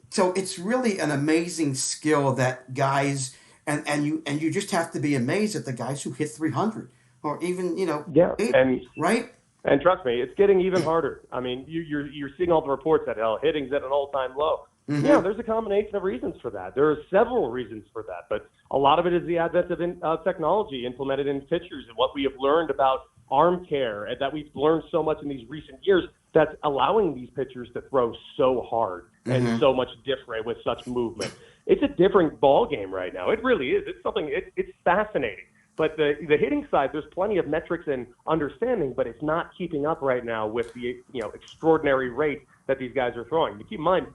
So it's really an amazing skill that guys, and you just have to be amazed at the guys who hit 300 or even 80, right? And trust me, it's getting even harder. I mean, you're seeing all the reports that hitting's at an all-time low. Mm-hmm. Yeah, there's a combination of reasons for that. There are several reasons for that, but a lot of it is the advent of technology implemented in pitchers and what we have learned about arm care, and that we've learned so much in these recent years that's allowing these pitchers to throw so hard and so much different with such movement. It's a different ball game right now. It really is. It's something. It's fascinating. But the hitting side, there's plenty of metrics and understanding, but it's not keeping up right now with the extraordinary rate that these guys are throwing. Keep in mind,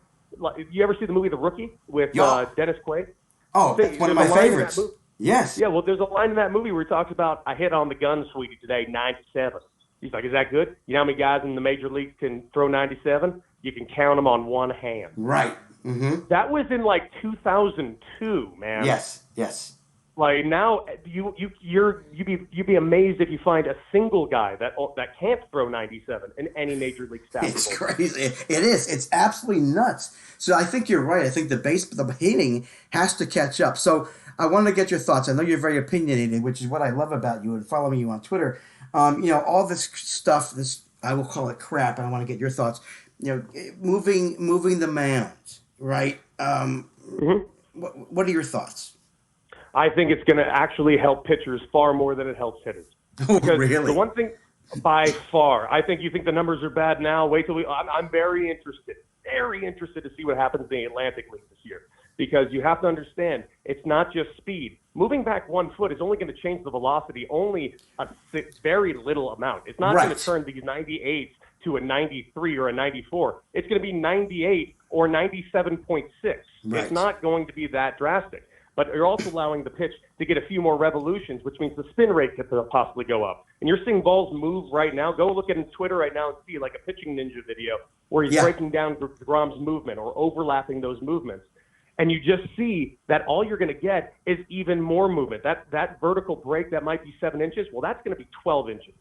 you ever see the movie The Rookie with Dennis Quaid? Oh, that's one of my favorites. Yes. Yeah, well, there's a line in that movie where he talks about, I hit on the gun, sweetie, today, 97. He's like, is that good? You know how many guys in the major leagues can throw 97? You can count them on one hand. Right. Mm-hmm. That was in 2002, man. Yes. Like now, you'd be amazed if you find a single guy that can't throw 97 in any major league staff. It's crazy. It is. It's absolutely nuts. So I think you're right. I think the hitting has to catch up. So I want to get your thoughts. I know you're very opinionated, which is what I love about you and following you on Twitter. All this stuff. This, I will call it crap, and I want to get your thoughts. Moving the mound, right? What are your thoughts? I think it's going to actually help pitchers far more than it helps hitters. Oh, really? The one thing, by far, I think you think the numbers are bad now. Wait till I'm very interested to see what happens in the Atlantic League this year, because you have to understand it's not just speed. Moving back 1 foot is only going to change the velocity only a very little amount. It's not going to turn these 98s to a 93 or a 94. It's going to be 98 or 97.6. Right. It's not going to be that drastic. But you're also allowing the pitch to get a few more revolutions, which means the spin rate could possibly go up. And you're seeing balls move right now. Go look at Twitter right now and see like a pitching ninja video where he's breaking down DeGrom's movement or overlapping those movements. And you just see that all you're going to get is even more movement. That vertical break that might be 7 inches, well, that's going to be 12 inches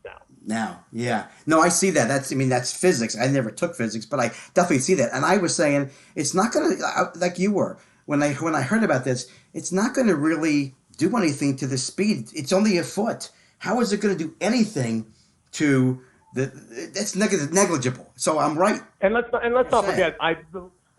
now. Yeah. No, I see that. That's physics. I never took physics, but I definitely see that. And I was saying it's not going to, like you were, when I heard about this, it's not going to really do anything to the speed. It's only a foot. How is it going to do anything to that's negligible? So I'm right. And let's not forget,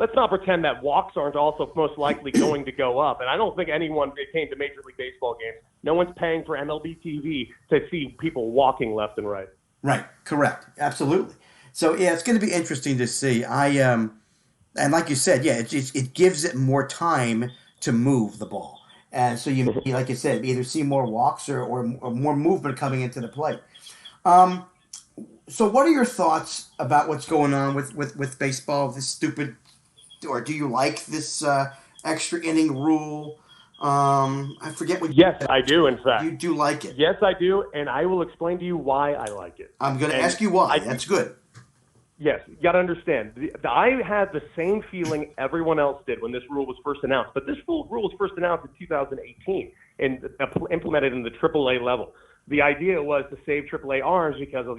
let's not pretend that walks aren't also most likely going to go up. And I don't think anyone came to Major League Baseball games. No one's paying for MLB TV to see people walking left and right. Right. Correct. Absolutely. So yeah, it's going to be interesting to see. And like you said, yeah, it gives it more time to move the ball, and so you, like you said, either see more walks or more movement coming into the plate. So what are your thoughts about what's going on with baseball? This stupid, or do you like this extra inning rule? I forget what. Yes, I do. In fact, you do like it. Yes, I do, and I will explain to you why I like it. I'm going to ask you why. That's good. Yes, you got to understand. I had the same feeling everyone else did when this rule was first announced. But this rule was first announced in 2018 and implemented in the AAA level. The idea was to save AAA arms because of,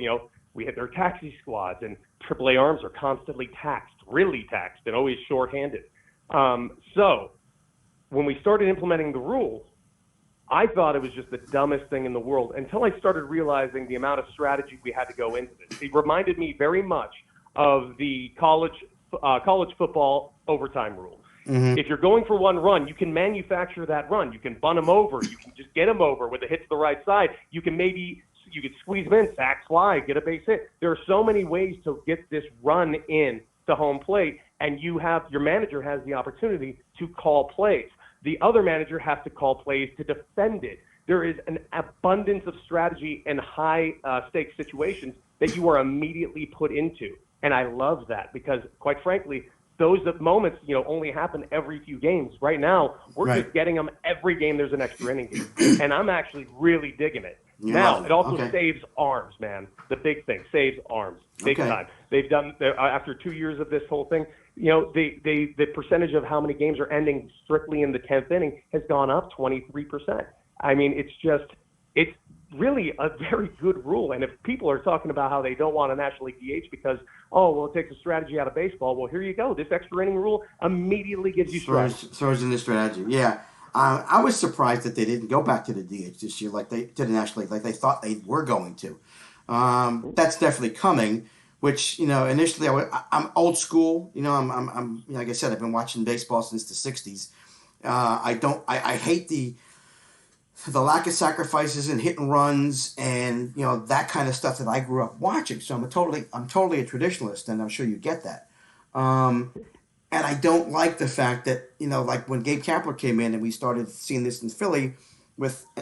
we had their taxi squads, and AAA arms are constantly taxed, really taxed, and always shorthanded. So when we started implementing the rule, I thought it was just the dumbest thing in the world until I started realizing the amount of strategy we had to go into this. It reminded me very much of the college football overtime rule. Mm-hmm. If you're going for one run, you can manufacture that run. You can bunt them over. You can just get them over with a hit to the right side. You can squeeze them in, sack fly, get a base hit. There are so many ways to get this run in to home plate, and your manager has the opportunity to call plays. The other manager has to call plays to defend it. There is an abundance of strategy and high-stakes situations that you are immediately put into. And I love that because, quite frankly, those moments, only happen every few games. Right now, we're just getting them every game there's an extra inning game. And I'm actually really digging it. Now, it also saves arms, man. The big thing, saves arms, big time. They've done, after 2 years of this whole thing, the percentage of how many games are ending strictly in the 10th inning has gone up 23%. I mean, it's really a very good rule. And if people are talking about how they don't want a National League DH because, it takes a strategy out of baseball, well, here you go. This extra inning rule immediately gives you strategy. Throws in the strategy, yeah. I was surprised that they didn't go back to the DH this year, to the National League, like they thought they were going to. That's definitely coming. Which initially I'm old school. I'm like I said, I've been watching baseball since the '60s. I hate the lack of sacrifices and hit and runs and that kind of stuff that I grew up watching. So I'm totally a traditionalist, and I'm sure you get that. And I don't like the fact that, like when Gabe Kapler came in and we started seeing this in Philly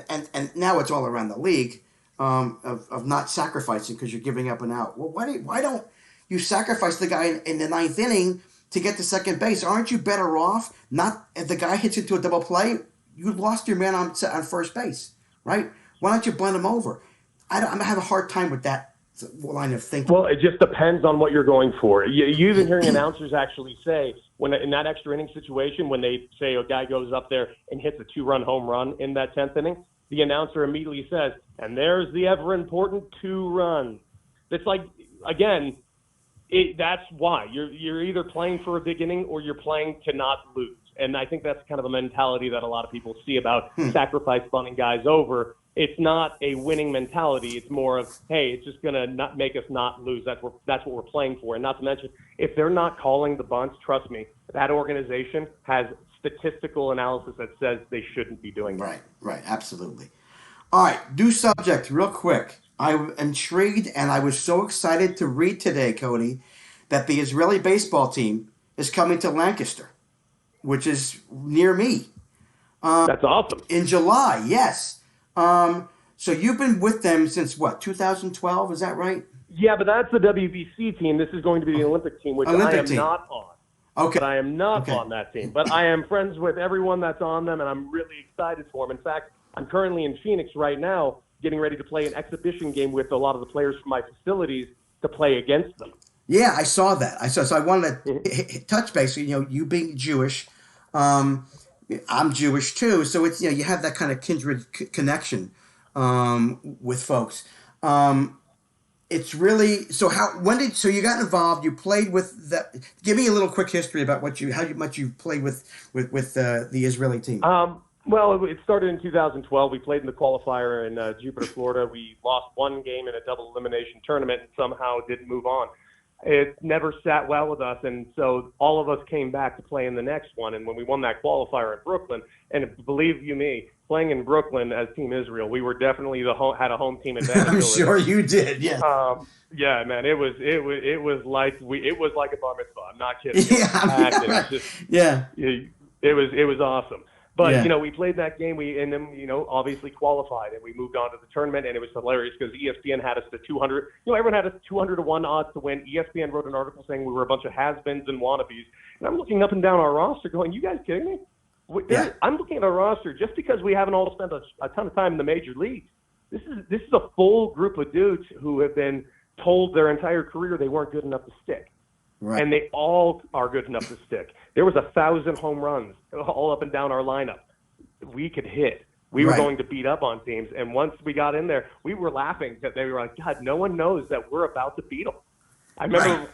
and now it's all around the league, of not sacrificing because you're giving up an out. Well, why don't you sacrifice the guy in the ninth inning to get to second base? Aren't you better off not if the guy hits into a double play, you lost your man on first base, right? Why don't you bunt him over? I have a hard time with that line of thinking. Well, it just depends on what you're going for. You've been hearing announcers actually say, when in that extra inning situation, when they say a guy goes up there and hits a 2-run home run in that 10th inning, the announcer immediately says, and there's the ever important 2 runs. It's like, again, that's why. You're either playing for a big inning or you're playing to not lose. And I think that's kind of a mentality that a lot of people see about sacrifice bunting guys over. It's not a winning mentality. It's more of, hey, it's just going to not make us not lose. That's what we're playing for. And not to mention, if they're not calling the bunts, trust me, that organization has statistical analysis that says they shouldn't be doing that. Right, absolutely. All right, new subject real quick. I'm intrigued, and I was so excited to read today, Cody, that the Israeli baseball team is coming to Lancaster, which is near me. That's awesome. In July, yes. So you've been with them since, 2012? Is that right? Yeah, but that's the WBC team. This is going to be the Olympic team, which I am not on. Okay. But I am not on that team. But I am friends with everyone that's on them, and I'm really excited for them. In fact, I'm currently in Phoenix right now getting ready to play an exhibition game with a lot of the players from my facilities to play against them. Yeah, I saw that. So I wanted to touch base. You being Jewish, I'm Jewish too. So it's you have that kind of kindred connection with folks. It's really so. So you got involved? You played with that. Give me a little quick history about how much you played with the Israeli team. Well, it started in 2012. We played in the qualifier in Jupiter, Florida. We lost one game in a double elimination tournament and somehow didn't move on. it never sat well with us. And so all of us came back to play in the next one. And when we won that qualifier in Brooklyn, and believe you me, playing in Brooklyn as Team Israel, we were definitely had a home team advantage. I'm sure you did. Yeah. Yeah, man, it was like it was like a bar mitzvah. I'm not kidding. It was awesome. But we played that game. And then obviously qualified, and we moved on to the tournament. And it was hilarious because ESPN had us to 200. Everyone had us 200-1 odds to win. ESPN wrote an article saying we were a bunch of has-beens and wannabes. And I'm looking up and down our roster, going, "You guys kidding me?" I'm looking at our roster just because we haven't all spent a ton of time in the major leagues. This is a full group of dudes who have been told their entire career they weren't good enough to stick. Right. And they all are good enough to stick. There was 1,000 home runs all up and down our lineup. We could hit. We were going to beat up on teams. And once we got in there, we were laughing that they were like, God, no one knows that we're about to beat them. I remember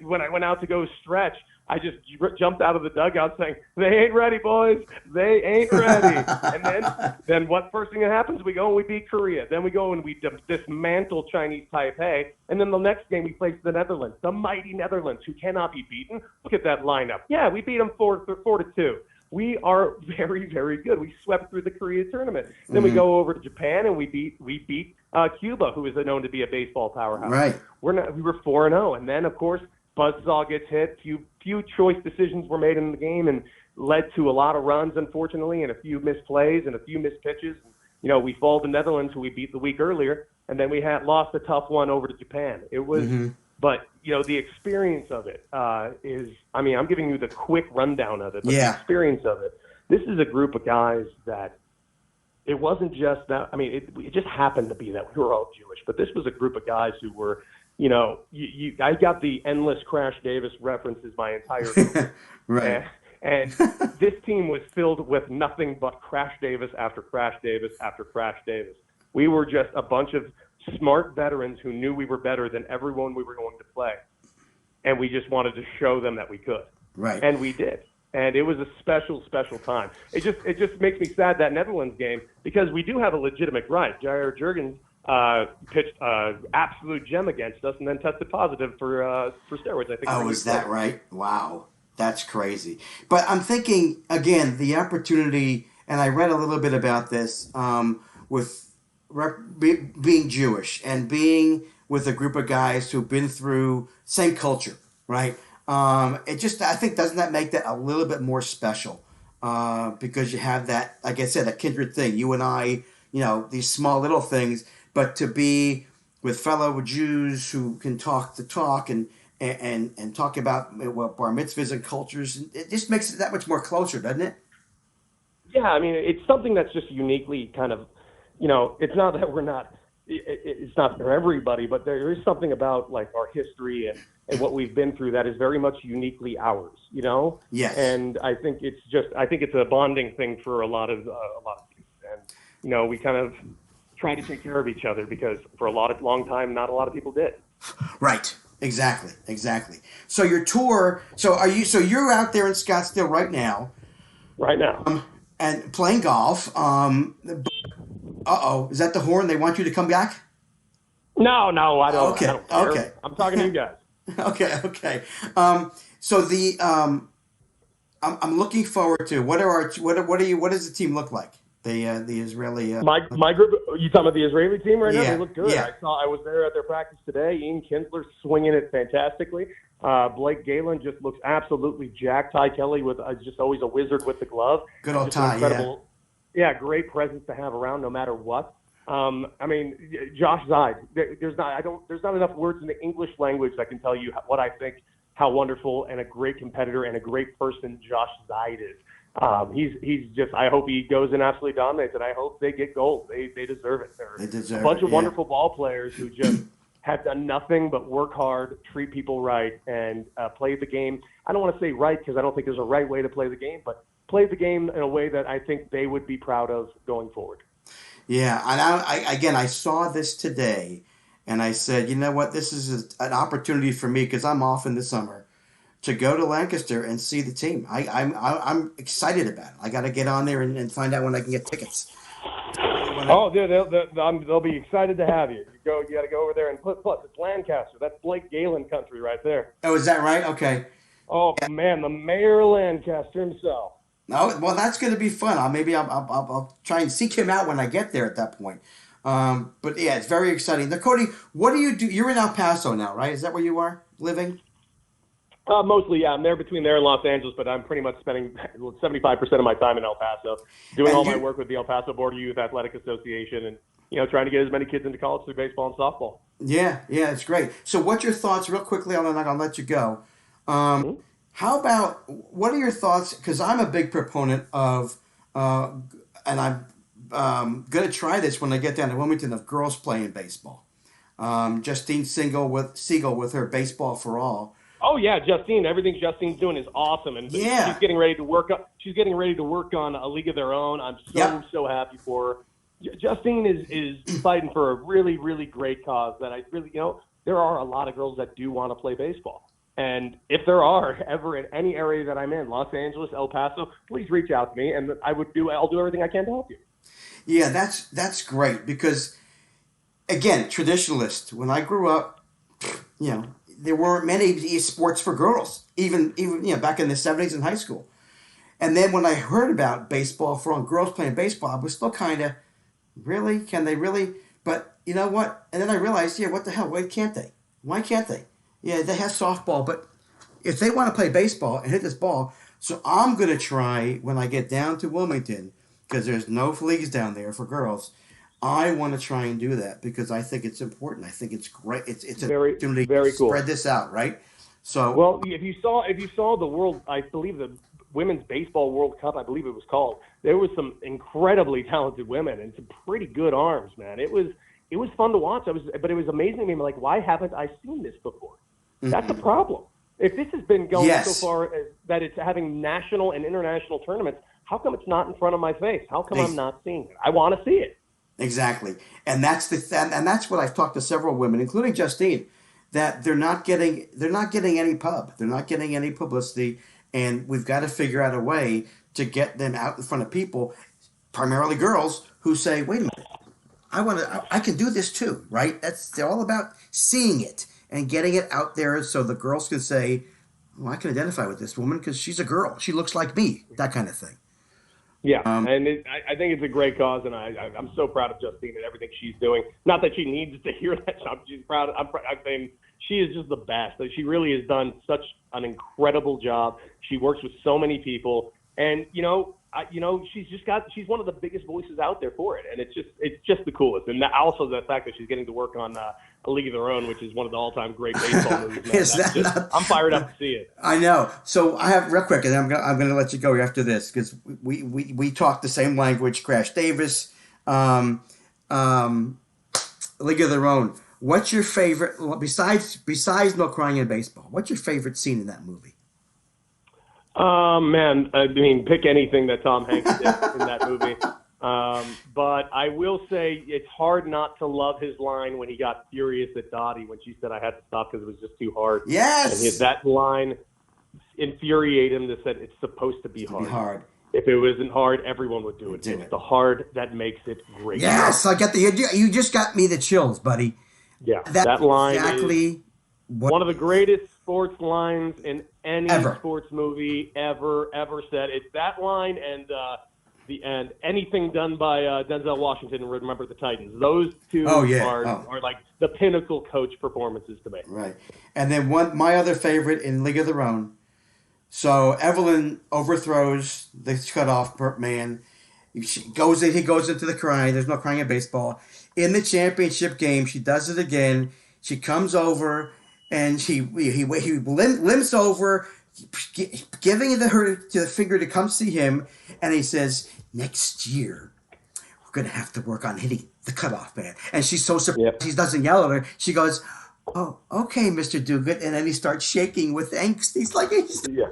when I went out to go stretch, I just jumped out of the dugout saying, "They ain't ready, boys. They ain't ready." And then what first thing that happens? We go and we beat Korea. Then we go and we dismantle Chinese Taipei. And then the next game we face the Netherlands, the mighty Netherlands, who cannot be beaten. Look at that lineup. Yeah, we beat them 4-2. We are very, very good. We swept through the Korea tournament. Then we go over to Japan and we beat Cuba, who is known to be a baseball powerhouse. Right. We were 4-0, and then of course buzzsaw gets hit. Few choice decisions were made in the game and led to a lot of runs, unfortunately, and a few missed plays and a few missed pitches. We fall to Netherlands, who we beat the week earlier, and then we had lost a tough one over to Japan. It was, but the experience of it is. I mean, I'm giving you the quick rundown of it, but the experience of it. This is a group of guys that. It wasn't just that. I mean, it just happened to be that we were all Jewish, but this was a group of guys who were. I got the endless Crash Davis references my entire career. Right. And this team was filled with nothing but Crash Davis after Crash Davis after Crash Davis. We were just a bunch of smart veterans who knew we were better than everyone we were going to play. And we just wanted to show them that we could. Right. And we did. And it was a special, special time. It just makes me sad, that Netherlands game, because we do have a legitimate right. Jair Jurgens pitched absolute gem against us and then tested positive for steroids, I think. Oh, is that right? Wow. That's crazy. But I'm thinking, again, the opportunity, and I read a little bit about this, with being Jewish and being with a group of guys who've been through same culture, right? It just, I think, doesn't that make that a little bit more special? Because you have that, like I said, a kindred thing. You and I, these small little things, but to be with fellow Jews who can talk the talk and talk about bar mitzvahs and cultures, it just makes it that much more closer, doesn't it? Yeah, I mean, it's something that's just uniquely kind of, it's not that we're not, it's not for everybody, but there is something about like our history and what we've been through that is very much uniquely ours, Yes. And I think it's a bonding thing for a lot of people. And, we kind of try to take care of each other because for a long time, not a lot of people did. Right. Exactly. So your tour, you're out there in Scottsdale right now. Right now. And playing golf. Is that the horn? They want you to come back? No, I don't. Okay. I don't care. Okay. I'm talking to you guys. Okay. I'm looking forward to what does the team look like? The Israeli. My group. You talking about the Israeli team right now? Yeah, They look good. yeah. I was there at their practice today. Ian Kinsler swinging it fantastically. Blake Galen just looks absolutely jacked. Ty Kelly with just always a wizard with the glove. Good old Just Ty. incredible. Yeah, great presence to have around no matter what. I mean, Josh Zeid. There's not enough words in the English language that can tell you what I think, how wonderful and a great competitor and a great person Josh Zeid is. He's just. I hope he goes and absolutely dominates, and I hope they get gold. They deserve it. They deserve a bunch it, of wonderful ball players who just have done nothing but work hard, treat people right, and play the game. I don't want to say right because I don't think there's a right way to play the game, but play the game in a way that I think they would be proud of going forward. Yeah, and I saw this today, and I said, you know what, this is an opportunity for me because I'm off in the summer to go to Lancaster and see the team. I'm excited about it. I got to get on there and find out when I can get tickets. Oh, they'll be excited to have you. You got to go over there and plus it's Lancaster. That's Blake Galen country right there. Oh, is that right? Okay. Oh man, the mayor of Lancaster himself. No, well, that's going to be fun. I'll try and seek him out when I get there at that point. But yeah, it's very exciting. Now, Cody, what do you do? You're in El Paso now, right? Is that where you are living? Mostly, yeah. I'm there between there and Los Angeles, but I'm pretty much spending 75% of my time in El Paso, doing all my work with the El Paso Board of Youth Athletic Association, and trying to get as many kids into college through baseball and softball. Yeah, it's great. So, what's your thoughts, real quickly? I'll let you go. How about, what are your thoughts? Because I'm a big proponent of, and I'm going to try this when I get down to Wilmington, of girls playing baseball. Justine Siegel with her Baseball for All. Oh yeah, Justine. Everything Justine's doing is awesome, and she's getting ready to work on. She's getting ready to work on a league of their own. I'm so happy for her. Justine is fighting for a really, really great cause. That I really, there are a lot of girls that do want to play baseball, and if there are ever in any area that I'm in, Los Angeles, El Paso, please reach out to me, and I'll do everything I can to help you. Yeah, that's great because, again, traditionalist. When I grew up, there weren't many sports for girls, even back in the 70s in high school. And then when I heard about baseball for all girls playing baseball, I was still kind of, really? Can they really? But you know what? And then I realized, what the hell? Why can't they? Why can't they? Yeah, they have softball, but if they want to play baseball and hit this ball, so I'm going to try when I get down to Wilmington, because there's no leagues down there for girls. I want to try and do that because I think it's important. I think it's great. It's a very cool. Spread this out, right? So, well, if you saw the world, I believe the Women's Baseball World Cup, I believe it was called. There was some incredibly talented women and some pretty good arms, man. It was fun to watch. But it was amazing to me. Like, why haven't I seen this before? Mm-hmm. That's a problem. If this has been going so far as that it's having national and international tournaments, how come it's not in front of my face? How come I'm not seeing it? I want to see it. Exactly, and that's what I've talked to several women, including Justine, that they're not getting any pub, they're not getting any publicity, and we've got to figure out a way to get them out in front of people, primarily girls, who say, "Wait a minute, I can do this too," right? They're all about seeing it and getting it out there, so the girls can say, "Well, I can identify with this woman because she's a girl, she looks like me," that kind of thing. Yeah, and I think it's a great cause, and I'm so proud of Justine and everything she's doing. Not that she needs to hear that. She's proud. I think she is just the best. She really has done such an incredible job. She works with so many people, and she's one of the biggest voices out there for it, and it's just the coolest. And also the fact that she's getting to work on A League of Their Own, which is one of the all-time great baseball movies. I'm fired up to see it. I know. So I have real quick, and I'm gonna let you go after this because we talk the same language. Crash Davis, League of Their Own. What's your favorite besides No Crying in Baseball? What's your favorite scene in that movie? Man, I mean, pick anything that Tom Hanks did in that movie. But I will say it's hard not to love his line when he got furious at Dottie when she said I had to stop because it was just too hard. Yes! And that line infuriated him that said it's supposed to be hard. If it wasn't hard, everyone would do it. It's the hard that makes it great. Yes, I get you just got me the chills, buddy. Yeah, that line exactly is one of the greatest sports lines in any sports movie ever said. It's that line and the end. Anything done by Denzel Washington in Remember the Titans. Those two are like the pinnacle coach performances to me. Right. And then my other favorite in League of Their Own. So Evelyn overthrows the cutoff man. He goes into the crying. There's no crying in baseball. In the championship game, she does it again. She comes over and he limps over, giving her the finger to come see him, and he says, "Next year, we're going to have to work on hitting the cutoff man." And she's so surprised. Yep. He doesn't yell at her. She goes, "Oh, okay, Mr. Duguid." And then he starts shaking with angst. He's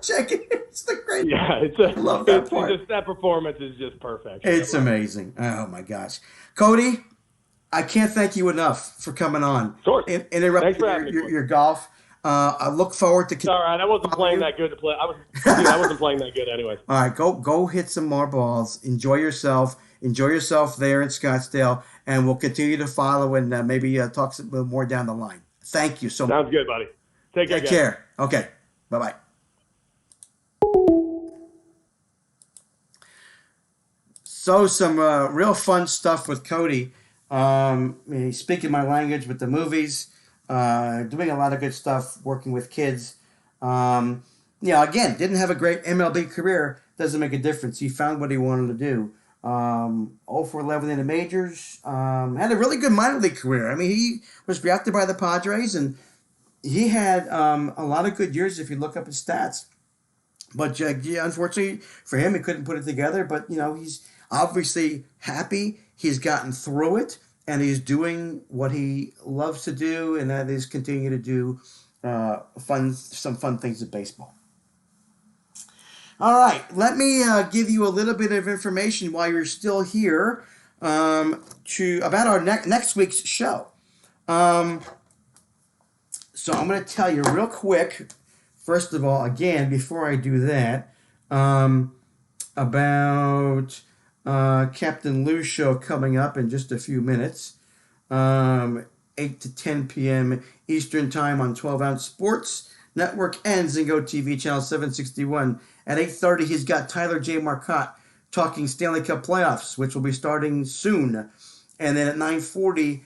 shaking. It's the great. Yeah, I love that part. That performance is just perfect. It's amazing. Oh, my gosh. Cody, I can't thank you enough for coming on. Sure. Interrupting your golf. I look forward to. It's all right. I wasn't playing that good to play. I wasn't playing that good anyway. All right, go hit some more balls. Enjoy yourself, enjoy yourself there in Scottsdale, and we'll continue to follow and maybe talk a little more down the line. Thank you so much. Sounds good, buddy. Take care. Take care. Okay. Bye-bye. So some real fun stuff with Cody. He's speaking my language with the movies, doing a lot of good stuff, working with kids. Again, didn't have a great MLB career. Doesn't make a difference. He found what he wanted to do. 0 for 11 in the majors. Had a really good minor league career. I mean, he was drafted by the Padres, and he had a lot of good years if you look up his stats. But unfortunately for him, he couldn't put it together. But, he's obviously happy. He's gotten through it, and he's doing what he loves to do, and that is continue to do some fun things with baseball. All right, let me give you a little bit of information while you're still here about our next week's show. So I'm going to tell you real quick, first of all, again, before I do that, about Captain Lou's show coming up in just a few minutes, 8 to 10 p.m. Eastern Time on 12-Ounce Sports Network and Zingo TV Channel 761. At 8:30, he's got Tyler J. Marcotte talking Stanley Cup playoffs, which will be starting soon. And then at 9:40,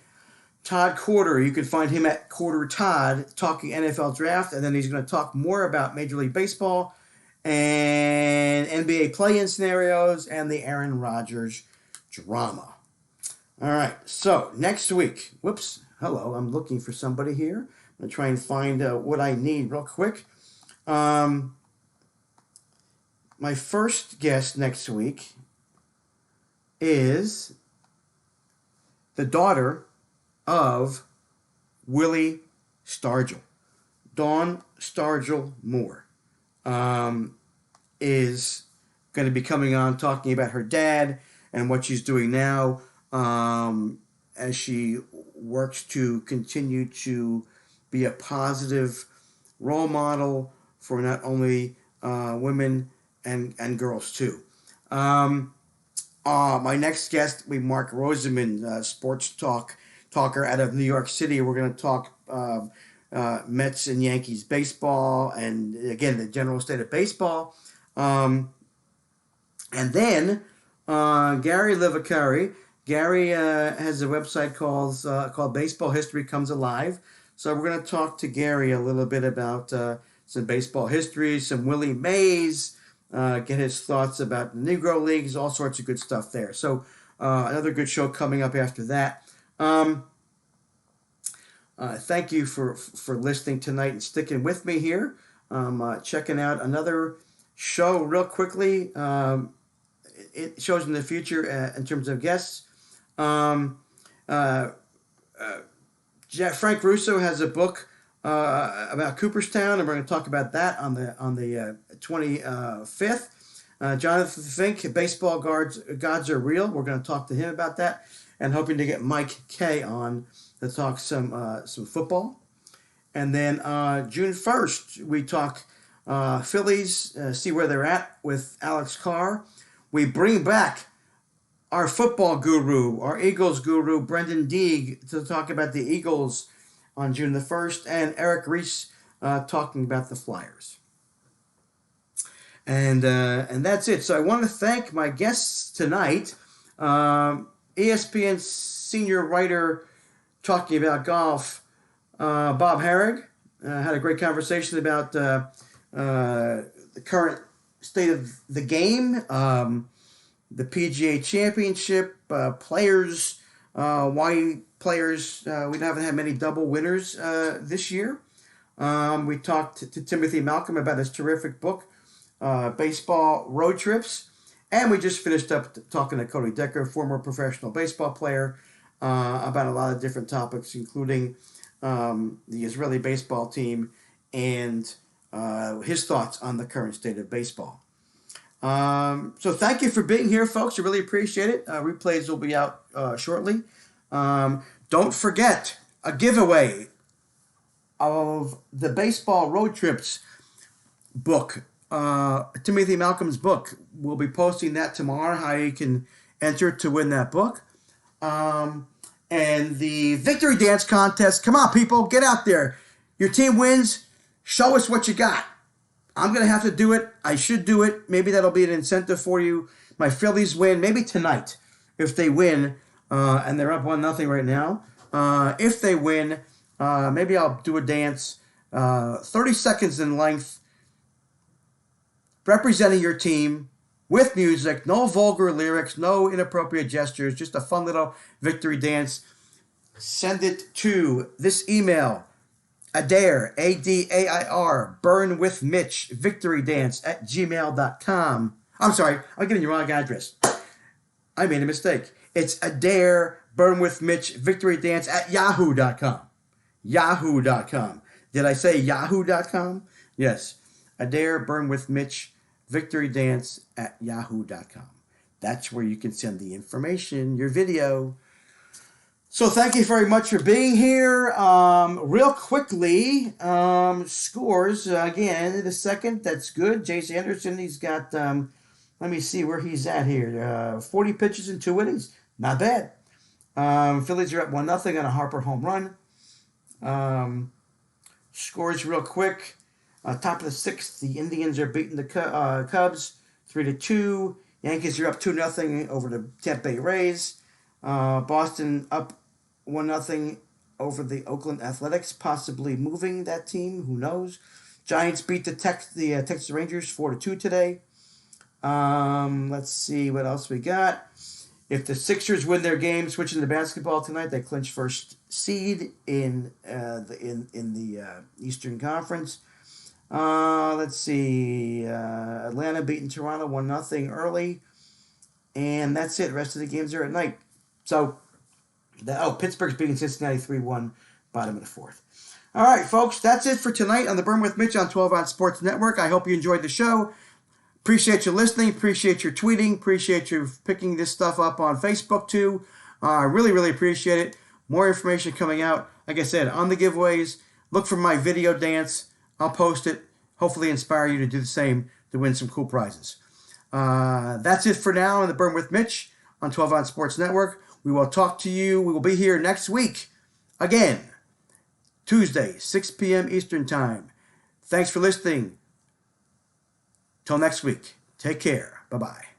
Todd Quarter, you can find him at Quarter Todd talking NFL draft, and then he's going to talk more about Major League Baseball and NBA play-in scenarios and the Aaron Rodgers drama. All right, so next week, hello, I'm looking for somebody here. I'm going to try and find what I need real quick. My first guest next week is the daughter of Willie Stargell. Dawn Stargell Moore is going to be coming on talking about her dad and what she's doing now as she works to continue to be a positive role model for not only women and girls too. My next guest will be Mark Roseman, sports talker out of New York City. We're going to talk Mets and Yankees baseball, and again the general state of baseball. And then Gary Livacari. Gary has a website called Baseball History Comes Alive. So we're going to talk to Gary a little bit about some baseball history, some Willie Mays, get his thoughts about the Negro Leagues, all sorts of good stuff there. So another good show coming up after that. Thank you for listening tonight and sticking with me here. Checking out another show real quickly. It shows in the future in terms of guests. Frank Russo has a book about Cooperstown, and we're going to talk about that on the 25th. Jonathan Fink, Baseball Gods Are Real. We're going to talk to him about that, and hoping to get Mike Kay on to talk some football. And then June 1st, we talk Phillies, see where they're at with Alex Carr. We bring back our football guru, our Eagles guru, Brendan Deeg, to talk about the Eagles on June the 1st, and Eric Reese talking about the Flyers. And that's it. So I want to thank my guests tonight. ESPN senior writer talking about golf, Bob Harrig, had a great conversation about the current state of the game, the PGA Championship, players, why players, we haven't had many double winners this year. We talked to Timothy Malcolm about his terrific book, Baseball Road Trips. And we just finished up talking to Cody Decker, former professional baseball player, about a lot of different topics, including the Israeli baseball team and his thoughts on the current state of baseball. So thank you for being here, folks. I really appreciate it. Replays will be out shortly. Don't forget a giveaway of the Baseball Road Trips book, Timothy Malcolm's book. We'll be posting that tomorrow, how you can enter to win that book. And the victory dance contest. Come on, people, get out there. Your team wins. Show us what you got. I'm going to have to do it. I should do it. Maybe that'll be an incentive for you. My Phillies win. Maybe tonight, if they win, and they're up 1-0 right now. If they win, maybe I'll do a dance, 30 seconds in length, representing your team with music, no vulgar lyrics, no inappropriate gestures, just a fun little victory dance. Send it to this email, Adair, A-D-A-I-R, burnwithmitch, victory dance @gmail.com. I'm sorry, I'm giving you the wrong address. I made a mistake. It's Adair, burnwithmitch, victory dance @yahoo.com. Yahoo.com. Did I say yahoo.com? Yes. Adair, burnwithmitch, victory dance @yahoo.com. That's where you can send the information, your video. So thank you very much for being here. Real quickly, scores again. The second, that's good. Jace Anderson, he's got, let me see where he's at here. 40 pitches and 2 innings. Not bad. Phillies are up 1-0 on a Harper home run. Scores real quick. Top of the 6th, the Indians are beating the Cubs 3-2. Yankees are up 2-0 over the Tampa Bay Rays. Boston up 1-0 over the Oakland Athletics, possibly moving that team. Who knows? Giants beat the Texas Rangers 4-2 today. Let's see what else we got. If the Sixers win their game, switching to basketball tonight, they clinch first seed in the Eastern Conference. Let's see. Atlanta beating Toronto 1-0 early, and that's it. The rest of the games are at night. So, Pittsburgh's beating Cincinnati 3-1, bottom of the 4th. All right, folks, that's it for tonight on the Burn with Mitch on 12 Ounce Sports Network. I hope you enjoyed the show. Appreciate you listening. Appreciate your tweeting. Appreciate you picking this stuff up on Facebook too. I really, really appreciate it. More information coming out. Like I said, on the giveaways. Look for my video dance. I'll post it. Hopefully inspire you to do the same to win some cool prizes. That's it for now on the Burn with Mitch on 12 Ounce Sports Network. We will talk to you. We will be here next week. Again, Tuesday, 6 p.m. Eastern Time. Thanks for listening. Till next week. Take care. Bye-bye.